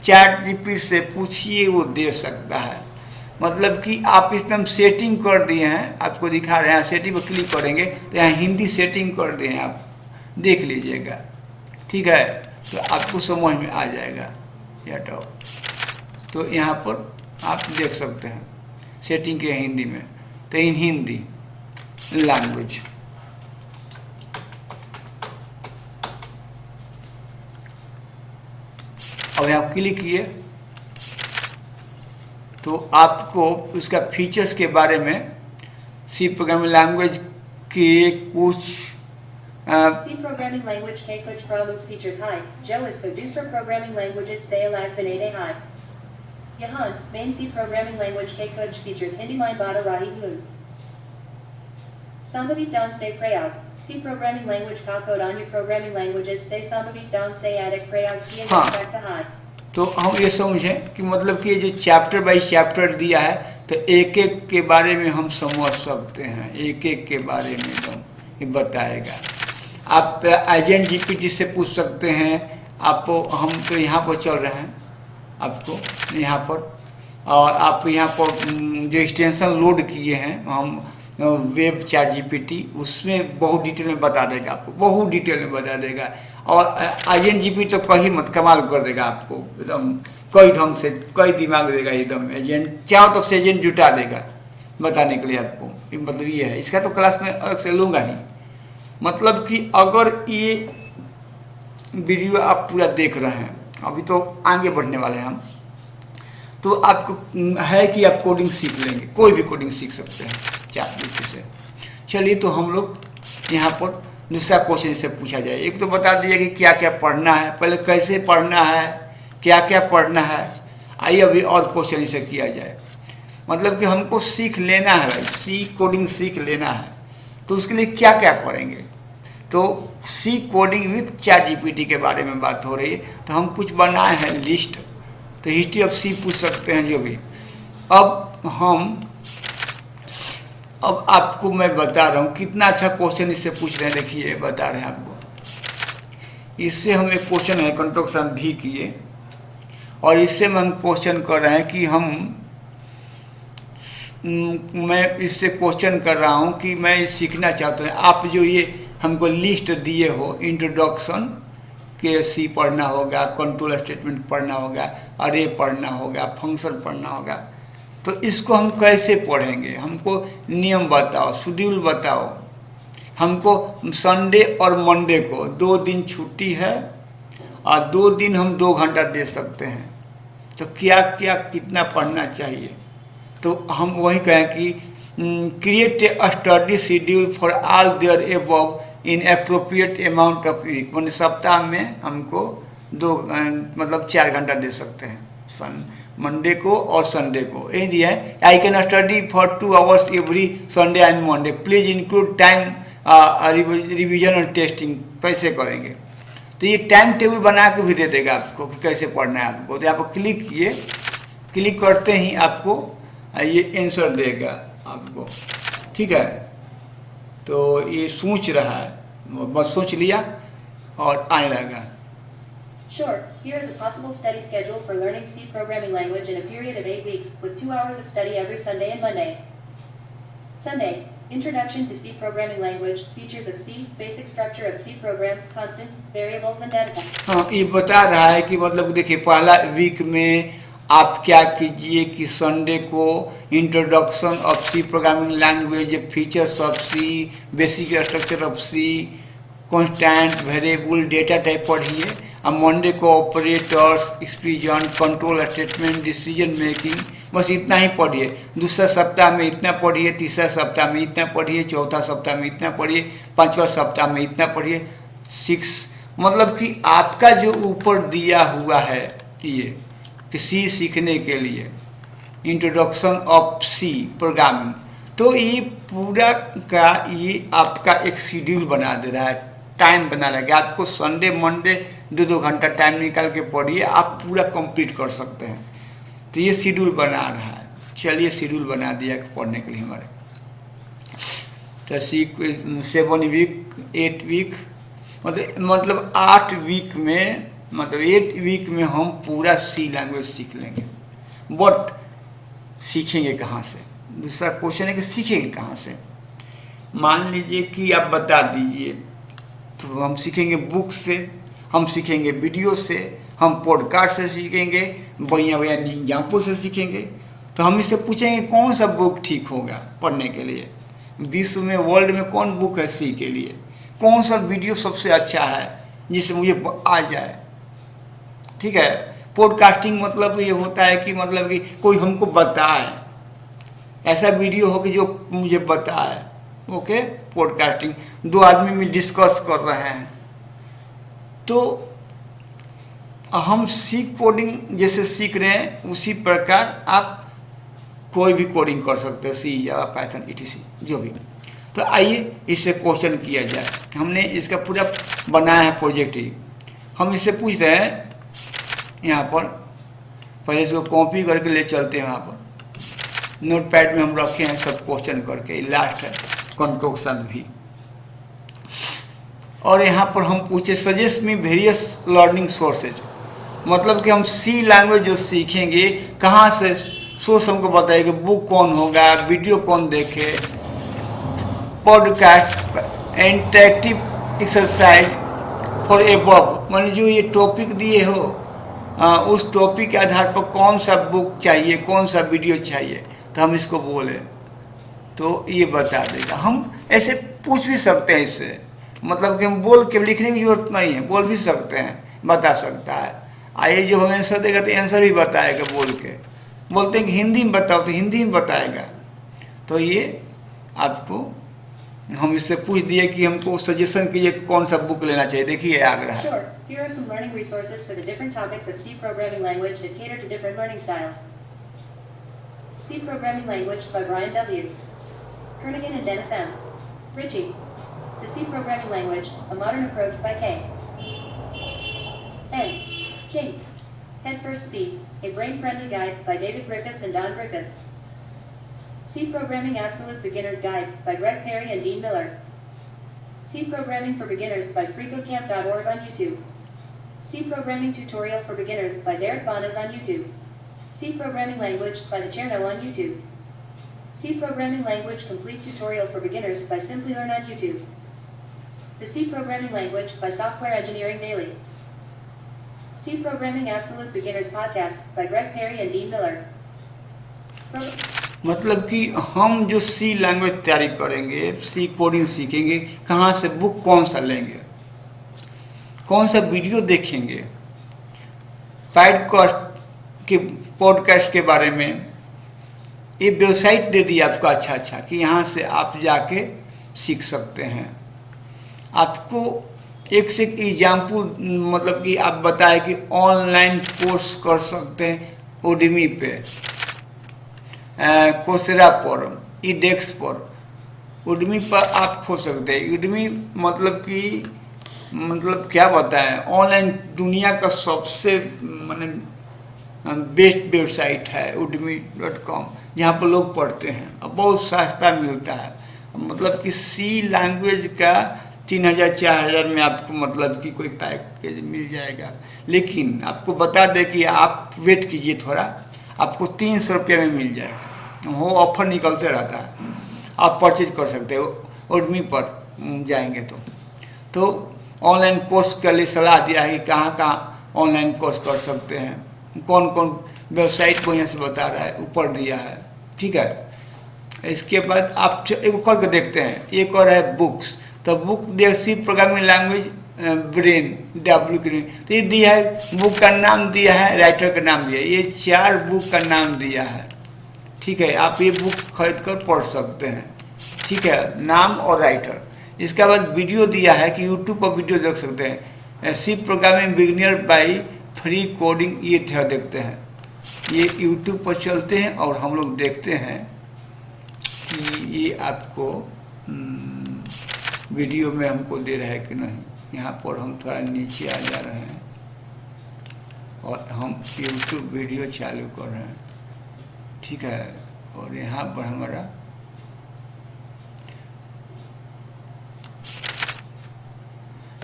चैट जीपीटी से पूछिए, वो दे सकता है। मतलब कि आप इसमें हम सेटिंग कर दिए हैं, आपको दिखा रहे हैं। सेटिंग पर क्लिक करेंगे तो यहाँ हिंदी सेटिंग कर दिए हैं, आप देख लीजिएगा। ठीक है, तो आपको समझ में आ जाएगा। हटाओ, तो यहाँ पर आप देख सकते हैं सेटिंग के हिंदी में। तो इन हिंदी लैंग्वेज, अब यहाँ क्लिक किए तो आपको उसका फीचर्स के बारे में, सी प्रोग्रामिंग लैंग्वेज के कुछ C programming language के कुछ प्रमुख फीचर्स हैं जो इसको दूसरे प्रोग्रामिंग लैंग्वेजेस से अलग बनाते हैं। यहाँ मेन सी प्रोग्रामिंग लैंग्वेज के कुछ फीचर्स हिंदी में बता रही हूँ। संभावित ढंग से प्रयोग, सी प्रोग्रामिंग लैंग्वेज का कोड अन्य प्रोग्रामिंग लैंग्वेजेस से संभावित ढंग से अधिक प्रयोग किया जा सकता है। तो हम ये समझें कि मतलब कि ये जो चैप्टर बाई चैप्टर दिया है, तो एक एक के बारे में हम समझ सकते हैं, एक एक के बारे में एकदम ये बताएगा। आप एजेंट जीपीटी से पूछ सकते हैं। आपको, हम तो यहाँ पर चल रहे हैं आपको यहाँ पर, और आप यहाँ पर जो एक्सटेंशन लोड किए हैं हम वेब चैट जीपीटी, उसमें बहुत डिटेल में बता देगा आपको, बहुत डिटेल में बता देगा। और एजेंट जीपीटी तो कहीं मत, कमाल कर देगा आपको, एकदम कई ढंग से कई दिमाग देगा, एकदम एजेंट चारों तरफ से एजेंट जुटा देगा बताने के लिए आपको। मतलब ये है, इसका तो क्लास में अलग से लूँगा ही। मतलब कि अगर ये वीडियो आप पूरा देख रहे हैं, अभी तो आगे बढ़ने वाले हैं हम, तो आपको है कि आप कोडिंग सीख लेंगे, कोई भी कोडिंग सीख सकते हैं ChatGPT से। चलिए तो हम लोग यहाँ पर दूसरा क्वेश्चन से पूछा जाए। एक तो बता दीजिए कि क्या क्या पढ़ना है, पहले कैसे पढ़ना है, क्या क्या पढ़ना है। आइए अभी और क्वेश्चन इसे किया जाए। मतलब कि हमको सीख लेना है भाई, कोडिंग सीख लेना है, तो उसके लिए क्या क्या करेंगे। तो कोडिंग विथ ChatGPT के बारे में बात हो रही है। तो हम कुछ बनाए हैं लिस्ट, तो हिस्ट्री ऑफ सी पूछ सकते हैं जो भी। अब आपको मैं बता रहा हूँ कितना अच्छा क्वेश्चन इससे पूछ रहे हैं। देखिए बता रहे हैं आपको। इससे हम एक क्वेश्चन है कंस्ट्रक्शन भी किए, और इससे हम क्वेश्चन कर रहे हैं कि मैं इससे क्वेश्चन कर रहा हूँ कि मैं सीखना चाहता हूँ। आप जो ये हमको लिस्ट दिए हो, इंट्रोडक्शन के सी पढ़ना होगा, कंट्रोल स्टेटमेंट पढ़ना होगा, अरे पढ़ना होगा, फंक्शन पढ़ना होगा, तो इसको हम कैसे पढ़ेंगे। हमको नियम बताओ, शेड्यूल बताओ। हमको संडे और मंडे को 2 दिन छुट्टी है, और 2 दिन हम 2 घंटा दे सकते हैं, तो क्या क्या कितना पढ़ना चाहिए। तो हम वही कहें कि create a study schedule for all their above in appropriate amount of week. मैंने सप्ताह में हमको 2 मतलब 4 घंटा दे सकते हैं, मंडे को और संडे को। यही दिया है, I can study for 2 hours every Sunday and Monday, please include time revision और टेस्टिंग। कैसे करेंगे, तो ये टाइम टेबल बना के भी दे देगा आपको कि कैसे पढ़ना है आपको। तो आप क्लिक किए, क्लिक करते ही आपको ये आंसर देगा आपको, ठीक है। तो ये सोच रहा है, बस सोच लिया और आने लगा। Sure, here is a possible study schedule for learning C programming language in a period of 8 weeks, with 2 hours of study every Sunday and Monday. Sunday, Introduction to C programming language, features of C, basic structure of C program, constants, variables and data type. हाँ, ये बता रहा है कि मतलब देखिए पहला वीक में आप क्या कीजिए कि संडे को introduction of C programming language, features of C, basic structure of C, constant, variable, data type पढ़िए। और मंडे को operators, expression, control statement, decision making, बस इतना ही पढ़िए। दूसरा सप्ताह में इतना पढ़िए, तीसरा सप्ताह में इतना पढ़िए, चौथा सप्ताह में इतना पढ़िए, 5वां सप्ताह में इतना पढ़िए। 6 मतलब कि आपका जो ऊपर दिया हुआ है ये कि सी सीखने के लिए इंट्रोडक्शन ऑफ सी प्रोग्रामिंग, तो ये पूरा का ये आपका एक शेड्यूल बना दे रहा है, टाइम बना लगा। आपको संडे मंडे 2-2 घंटा टाइम निकाल के पढ़िए, आप पूरा कंप्लीट कर सकते हैं। तो ये शेड्यूल बना रहा है। चलिए शेड्यूल बना दिया पढ़ने के लिए हमारे। तो 7 वीक, 8 वीक, मतलब 8 वीक में, मतलब 8 वीक में हम पूरा सी लैंग्वेज सीख लेंगे। बट सीखेंगे कहाँ से? दूसरा क्वेश्चन है कि सीखेंगे कहाँ से। मान लीजिए कि आप बता दीजिए, तो हम सीखेंगे बुक से, हम सीखेंगे वीडियो से, हम पॉडकास्ट से सीखेंगे, बढ़िया बढ़िया एग्जाम्पल से सीखेंगे। तो हम इससे पूछेंगे कौन सा बुक ठीक होगा पढ़ने के लिए, विश्व में, वर्ल्ड में कौन बुक है सी के लिए, कौन सा वीडियो सबसे अच्छा है जिससे मुझे आ जाए, ठीक है। पॉडकास्टिंग मतलब ये होता है कि मतलब कि कोई हमको बताए, ऐसा वीडियो हो कि जो मुझे बताए, ओके। पॉडकास्टिंग 2 आदमी में डिस्कस कर रहे हैं। तो हम सी कोडिंग जैसे सीख रहे हैं उसी प्रकार आप कोई भी कोडिंग कर सकते हैं, सी, जावा, पाइथन, etc जो भी। तो आइए इससे क्वेश्चन किया जाए। हमने इसका पूरा बनाया है प्रोजेक्ट ही। हम इससे पूछ रहे हैं यहाँ पर, पहले इसको कॉपी करके ले चलते हैं। वहाँ पर नोटपैड में हम रखे हैं सब क्वेश्चन करके, लास्ट है कंस्ट्रक्शन भी। और यहाँ पर हम पूछे suggest me various learning sources, मतलब कि हम सी लैंग्वेज जो सीखेंगे कहाँ से, सोर्स हमको बताइए कि बुक कौन होगा, वीडियो कौन देखे, podcast, interactive exercise for above, मान जो ये टॉपिक दिए हो उस टॉपिक के आधार पर कौन सा बुक चाहिए, कौन सा वीडियो चाहिए, तो हम इसको बोले तो ये बता देगा। हम ऐसे पूछ भी सकते हैं इससे, मतलब कि हम बोल के लिखने की जरूरत नहीं है, बोल भी सकते हैं, बता सकता है। आइए जो हमें आंसर देगा तो आंसर भी बताएगा बोल के। बोलते हैं कि हिंदी में बताओ तो हिंदी में बताएगा। तो ये आपको हम इससे पूछ दिए कि हमको सजेशन कीजिए कि कौन सा बुक लेना चाहिए। देखिए आ रहा है। Sure, here are some learning resources for the different topics of C programming language that cater to different learning styles. C programming language by Brian W. Kernighan and Dennis M. Ritchie. The C programming language, a modern approach by K. N. King. Head First C, a brain-friendly guide by David Griffiths and Don Griffiths. C Programming Absolute Beginner's Guide by Greg Perry and Dean Miller. C Programming for Beginners by FreeCodeCamp.org on YouTube. C Programming Tutorial for Beginners by Derek Bonas on YouTube. C Programming Language by the Cherno on YouTube. C Programming Language Complete Tutorial for Beginners by Simply Learn on YouTube. The C Programming Language by Software Engineering Daily. C Programming Absolute Beginners Podcast by Greg Perry and Dean Miller. मतलब कि हम जो सी लैंग्वेज तैयारी करेंगे, सी कोडिंग सीखेंगे, कहाँ से बुक कौन सा लेंगे, कौन सा वीडियो देखेंगे, पॉडकास्ट के बारे में ये वेबसाइट दे दी आपको अच्छा कि यहाँ से आप जाके सीख सकते हैं। आपको एक से एक एग्जाम्पल, मतलब कि आप बताए कि ऑनलाइन कोर्स कर सकते हैं उडमी पे, कोसेरा पर, ईडेक्स पर, उडमी पर आप खोल सकते हैं। उडमी मतलब क्या बताएं, ऑनलाइन दुनिया का सबसे माने बेस्ट वेबसाइट है udemy.com, जहाँ पर लोग पढ़ते हैं और बहुत सस्ता मिलता है। मतलब कि सी लैंग्वेज का 3000-4000 में आपको मतलब कि कोई पैकेज मिल जाएगा। लेकिन आपको बता दें कि आप वेट कीजिए थोड़ा, आपको 300 रुपये में मिल जाएगा। वो ऑफर निकलते रहता है, आप परचेज कर सकते हो उडमी पर जाएंगे तो ऑनलाइन कोर्स के लिए सलाह दिया है कि कहाँ कहाँ ऑनलाइन कोर्स कर सकते हैं, कौन कौन वेबसाइट को यहाँ से बता रहा है, ऊपर दिया है। ठीक है, इसके बाद आप एक करके देखते हैं। एक और है बुक्स, तो book C programming language Brian W K, तो ये दिया है, बुक का नाम दिया है, राइटर का नाम दिया है, ये 4 बुक का नाम दिया है। ठीक है, आप ये बुक खरीद कर पढ़ सकते हैं। ठीक है, नाम और राइटर। इसके बाद वीडियो दिया है कि यूट्यूब पर वीडियो देख सकते हैं। C programming beginner by free coding, ये देखते हैं, ये यूट्यूब पर चलते हैं और हम लोग देखते हैं कि ये आपको वीडियो में हमको दे रहा है कि नहीं। यहाँ पर हम थोड़ा नीचे आ जा रहे हैं और हम यूट्यूब वीडियो चालू कर रहे हैं। ठीक है, और यहाँ पर हमारा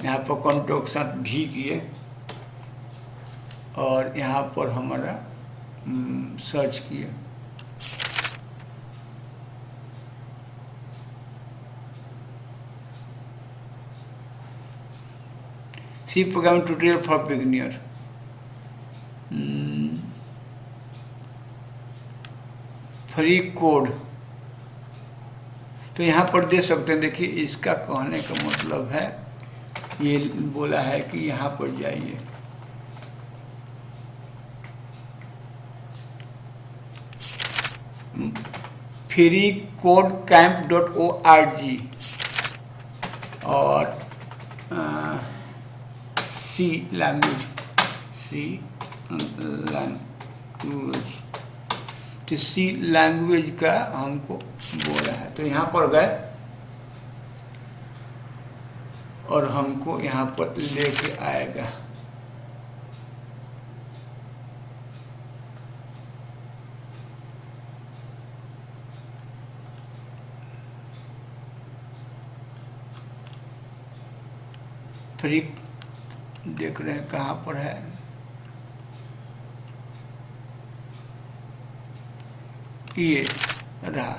यहाँ पर कंट्रोल के साथ भी किए और यहाँ पर हमारा सर्च किए। C programming tutorial for beginner, free code, तो यहाँ पर दे सकते हैं। देखिए, इसका कहने का मतलब है, ये बोला है कि यहाँ पर जाइए, freecodecamp.org और सी लैंग्वेज तो सी लैंग्वेज का हमको बोला है। तो यहाँ पर गए और हमको यहाँ पर लेके आएगा। फ्री देख रहे हैं कहाँ पर है, ये रहा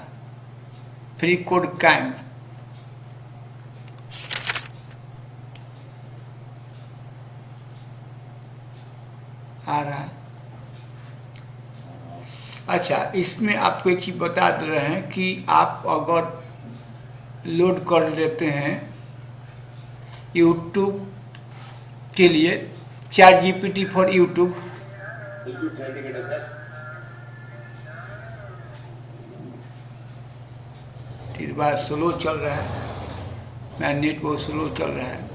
फ्री कोड कैंप। आ रहा है। अच्छा, इसमें आपको एक चीज़ बता दे रहे हैं कि आप अगर लोड कर लेते हैं यूट्यूब के लिए ChatGPT फॉर यूट्यूब, इस बार स्लो चल रहा है, मेरा नेट बहुत स्लो चल रहा है।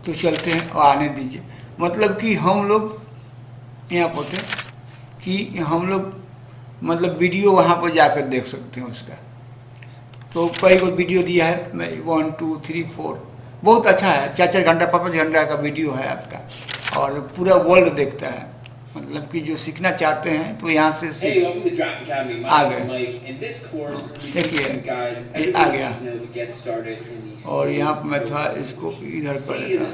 तो चलते हैं और आने दीजिए। मतलब कि हम लोग यहाँ पर थे कि हम लोग मतलब वीडियो वहाँ पर जाकर देख सकते हैं उसका। तो कई को वीडियो दिया है, मैं 1 2 3 4 बहुत अच्छा है, 4 घंटा 5 घंटा का वीडियो है आपका और पूरा वर्ल्ड देखता है। मतलब कि जो सीखना चाहते हैं तो यहाँ से सीख आ गए। देखिए ये आ गया और यहाँ पर मैं थोड़ा इसको इधर कर लेता हूँ।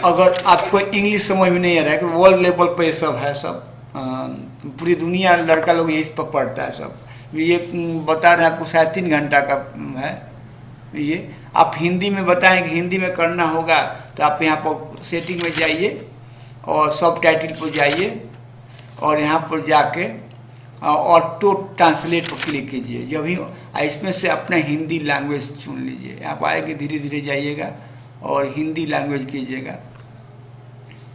अगर आपको इंग्लिश समझ में नहीं आ रहा है कि वर्ल्ड लेवल पे सब है, सब पूरी दुनिया लड़का लोग यही पर पढ़ता है सब। ये बता रहे हैं आपको शायद 3 घंटा का है ये। आप हिंदी में बताएं कि हिंदी में करना होगा तो आप यहाँ पर सेटिंग में जाइए और सब टाइटल पर जाइए और यहाँ पर जाके ऑटो ट्रांसलेट पर क्लिक कीजिए। जब ही इसमें से अपना हिंदी लैंग्वेज चुन लीजिए, यहाँ पर आएगी धीरे धीरे जाइएगा और हिंदी लैंग्वेज कीजिएगा।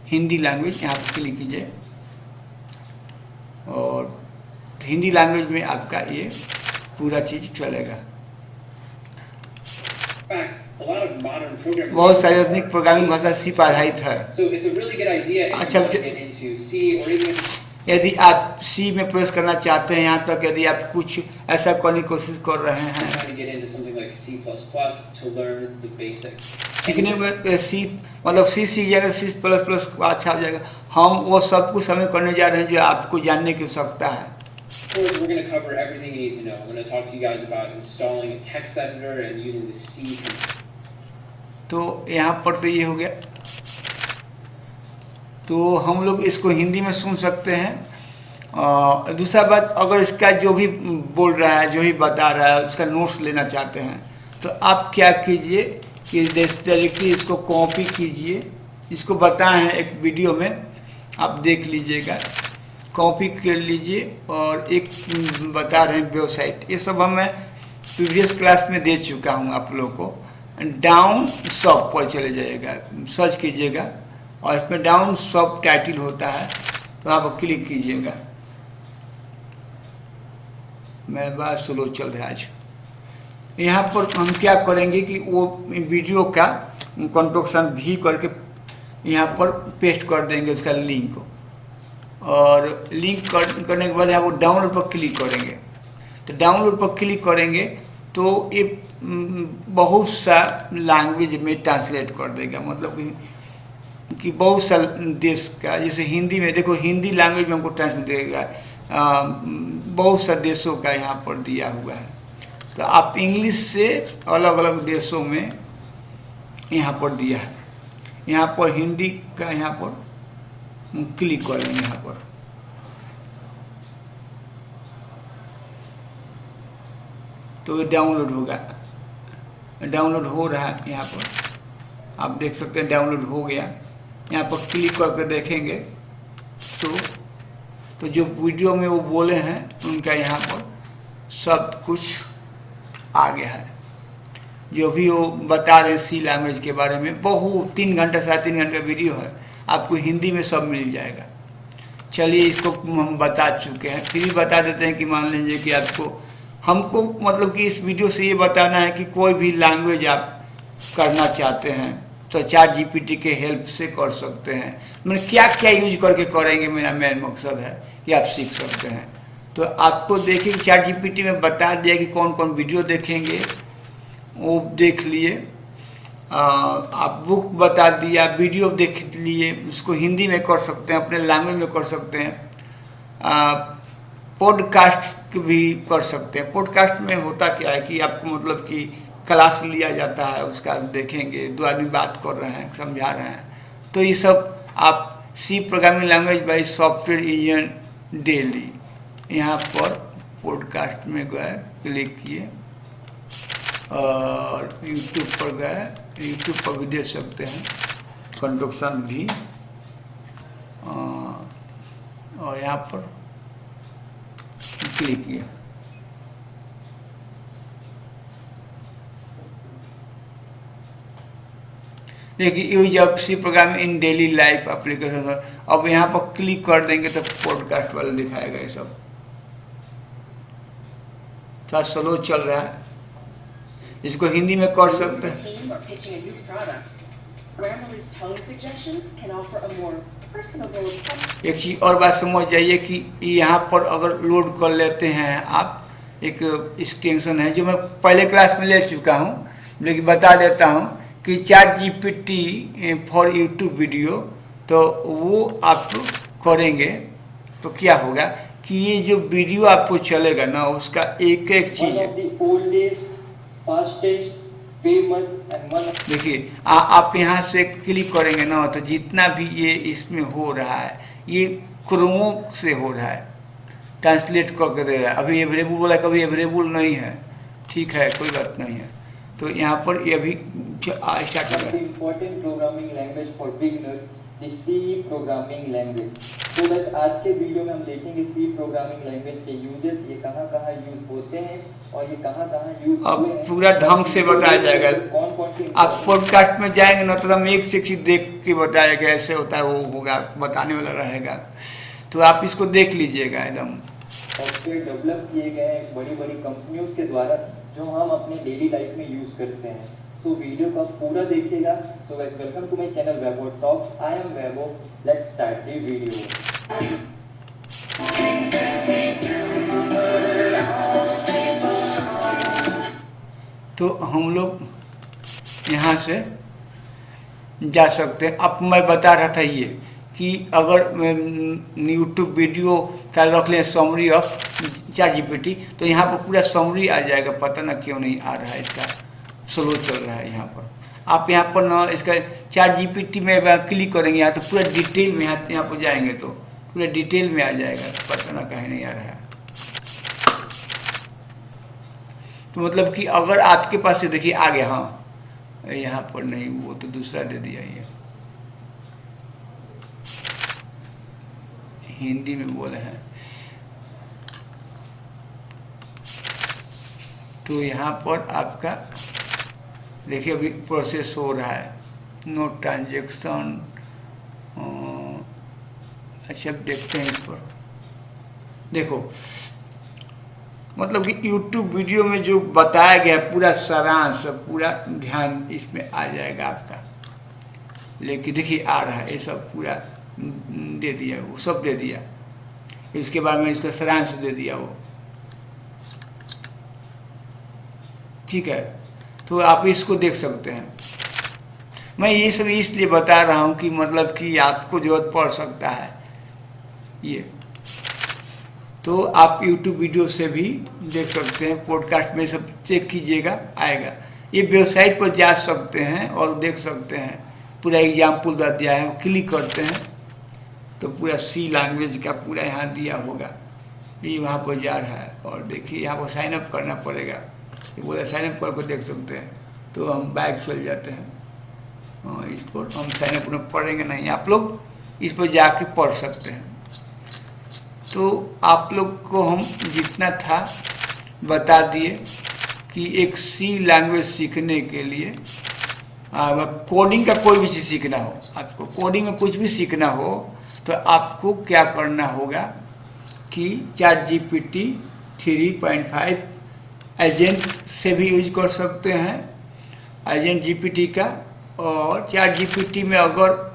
हिंदी लैंग्वेज यहाँ पर क्लिक कीजिए और हिंदी लैंग्वेज में आपका ये पूरा चीज़ चलेगा। बहुत सारे आधुनिक प्रोग्रामिंग भाषा सी पर आधारित है। अच्छा, यदि आप सी में प्रवेश करना चाहते हैं, यहाँ तक यदि आप कुछ ऐसा करने की कोशिश कर रहे हैं सीखने में, सी मतलब सी सीखिएगा, C++ अच्छा हो जाएगा। हम वो सब कुछ हमें करने जा रहे हैं जो आपको जानने की आवश्यकता है। We're going to cover everything you need to know. I'm going to talk to you guys about installing a text editor and using the C command. तो यहाँ पर तो ये हो गया। तो हम लोग इसको हिंदी में सुन सकते हैं। दूसरा बात, अगर इसका जो भी बोल रहा है, जो भी बता रहा है, उसका नोट्स लेना चाहते हैं तो आप क्या कीजिए कि डायरेक्टली इसको कॉपी कीजिए। इसको बताए हैं एक वीडियो में, आप देख लीजिएगा, कॉपी कर लीजिए। और एक बता रहे हैं वेबसाइट, ये सब हम मैं प्रीवियस क्लास में दे चुका हूँ आप लोगों को। डाउन सब पर चले जाइएगा, सर्च कीजिएगा और इसमें डाउन सब टाइटल होता है तो आप क्लिक कीजिएगा। मैं बात स्लो चल रहा है आज। यहाँ पर हम क्या करेंगे कि वो वीडियो का कंट्रोक्शन भी करके यहाँ पर पेस्ट कर देंगे उसका लिंक को, और लिंक करने के बाद यहाँ वो डाउनलोड पर क्लिक करेंगे। तो डाउनलोड पर क्लिक करेंगे तो ये बहुत सा लैंग्वेज में ट्रांसलेट कर देगा। मतलब कि बहुत सा देश का, जैसे हिंदी में देखो, हिंदी लैंग्वेज में हमको ट्रांसलेट देगा, बहुत सा देशों का यहाँ पर दिया हुआ है। तो आप इंग्लिश से अलग अलग देशों में यहाँ पर दिया है। यहाँ पर हिंदी का यहाँ पर क्लिक कर लेंगे, यहाँ पर तो डाउनलोड होगा। डाउनलोड हो रहा है, यहाँ पर आप देख सकते हैं डाउनलोड हो गया। यहाँ पर क्लिक करके देखेंगे तो जो वीडियो में वो बोले हैं उनका यहाँ पर सब कुछ आ गया है। जो भी वो बता रहे सी लैंग्वेज के बारे में, बहुत 3 घंटा 3.5 घंटे का वीडियो है, आपको हिंदी में सब मिल जाएगा। चलिए, इसको हम बता चुके हैं, फिर भी बता देते हैं कि मान लीजिए कि हमको मतलब कि इस वीडियो से ये बताना है कि कोई भी लैंग्वेज आप करना चाहते हैं तो ChatGPT के हेल्प से कर सकते हैं। मैंने क्या क्या यूज करके करेंगे, मेरा मेन मकसद है कि आप सीख सकते हैं। तो आपको देखिए कि ChatGPT में बता दिया कि कौन कौन वीडियो देखेंगे, वो देख लिए। आप बुक बता दिया, वीडियो देख लिए, उसको हिंदी में कर सकते हैं, अपने लैंग्वेज में कर सकते हैं। पॉडकास्ट भी कर सकते हैं। पॉडकास्ट में होता क्या है कि आपको मतलब कि क्लास लिया जाता है, उसका देखेंगे, 2 आदमी बात कर रहे हैं, समझा रहे हैं। तो ये सब आप C programming language by software engineer daily, यहाँ पर पॉडकास्ट में गए, क्लिक किए और यूट्यूब पर गए, यूट्यूब पर भी देख सकते हैं कंडक्शन भी, और यहाँ पर क्लिक किया। देखिए use of C program in daily life application. अब यहाँ पर क्लिक कर देंगे तो पॉडकास्ट वाला दिखाएगा। ये सब थोड़ा स्लो चल रहा है, इसको हिंदी में कर सकते हैं। एक चीज़ और बात समझ जाइए कि यहाँ पर अगर लोड कर लेते हैं आप, एक एक्सटेंशन है जो मैं पहले क्लास में ले चुका हूँ, लेकिन बता देता हूँ कि ChatGPT फॉर यूट्यूब वीडियो, तो वो आप करेंगे तो क्या होगा कि ये जो वीडियो आपको चलेगा ना, उसका एक एक चीज़ देखिए आप यहाँ से क्लिक करेंगे ना, तो जितना भी ये इसमें हो रहा है ये क्रोमो से हो रहा है, ट्रांसलेट करके दे रहा है। अभी अवेलेबल बोला, कभी अवेलेबल नहीं है, ठीक है कोई बात नहीं है। तो यहाँ पर ये अभी स्टार्ट हो रहा है। Important programming language for beginners, C programming language. तो बस आज के वीडियो में हम देखेंगे सी प्रोग्रामिंग लैंग्वेज के यूजेस, ये कहाँ कहाँ यूज होते हैं और ये कहाँ कहाँ यूज अब पूरा ढंग से बताया जाएगा। कौन कौन से आप पॉडकास्ट में जाएंगे ना, तो हम एक से एक चीज देख के बताएगा, ऐसे होता है वो होगा, बताने वाला रहेगा, तो आप इसको देख लीजिएगा एकदम। सॉफ्टवेयर डेवलप किए गए हैं बड़ी बड़ी कंपनियों के द्वारा, जो हम अपने डेली लाइफ में यूज करते हैं। सो वीडियो का पूरा देखिएगा। So guys, welcome to my channel Vaibhav talks. I am Vaibhav. Let's start the video. तो हम लोग यहाँ से जा सकते हैं। अब मैं बता रहा था ये कि अगर यूट्यूब वीडियो का रख लें समरी ऑफ ChatGPT, तो यहाँ पर पूरा समरी आ जाएगा। पता ना क्यों नहीं आ रहा है, इसका स्लो चल रहा है यहाँ पर। आप यहाँ पर ना इसका ChatGPT में क्लिक करेंगे यहाँ, तो पूरा डिटेल में यहाँ पर जाएंगे तो पूरा डिटेल में आ जाएगा। पता ना कहीं नहीं आ रहा है। तो मतलब कि अगर आपके पास से देखिए आ गया, हाँ यहाँ पर नहीं, वो तो दूसरा दे दिया, ये हिंदी में बोले हैं। तो यहाँ पर आपका देखिए अभी प्रोसेस हो रहा है, नो ट्रांजैक्शन। अच्छा देखते हैं इस पर। देखो मतलब कि YouTube वीडियो में जो बताया गया पूरा सारांश, पूरा ध्यान इसमें आ जाएगा आपका। लेकिन देखिए आ रहा है, ये सब पूरा दे दिया, वो सब दे दिया। इसके बाद में इसका सारांश दे दिया वो, ठीक है। तो आप इसको देख सकते हैं। मैं ये सब इसलिए बता रहा हूँ कि मतलब कि आपको जरूरत पड़ सकता है ये, तो आप YouTube वीडियो से भी देख सकते हैं। पॉडकास्ट में सब चेक कीजिएगा, आएगा। ये वेबसाइट पर जा सकते हैं और देख सकते हैं, पूरा एग्जाम्पल दिया है। क्लिक करते हैं तो पूरा सी लैंग्वेज का पूरा यहाँ दिया होगा, ये वहाँ पर जा रहा है। और देखिए यहाँ पर साइन अप करना पड़ेगा, ये बोला साइन अप करके देख सकते हैं। तो हम बैक चल जाते हैं, इस पर हम साइन अप पढ़ेंगे नहीं, आप लोग इस पर जाके पढ़ सकते हैं। तो आप लोग को हम जितना था बता दिए कि एक सी लैंग्वेज सीखने के लिए कोडिंग का कोई भी चीज़ सीखना हो, आपको कोडिंग में कुछ भी सीखना हो, तो आपको क्या करना होगा कि ChatGPT 3.5 एजेंट से भी यूज कर सकते हैं, एजेंट GPT का। और ChatGPT में अगर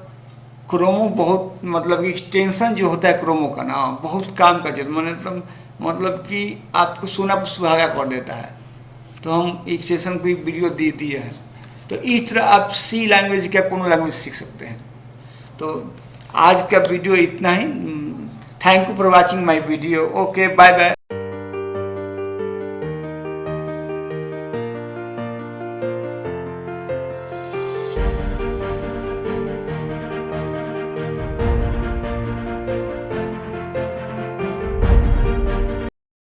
क्रोमो बहुत मतलब कि एक्सटेंशन जो होता है क्रोमो का ना, बहुत काम का चीज़, मतलब कि आपको सोना पर सुहागा कर देता है। तो हम एक्सटेंशन की वीडियो दे दिए हैं। तो इस तरह आप सी लैंग्वेज का कोनो लैंग्वेज सीख सकते हैं। तो आज का वीडियो इतना ही। Thank you for watching my video. Okay, bye bye.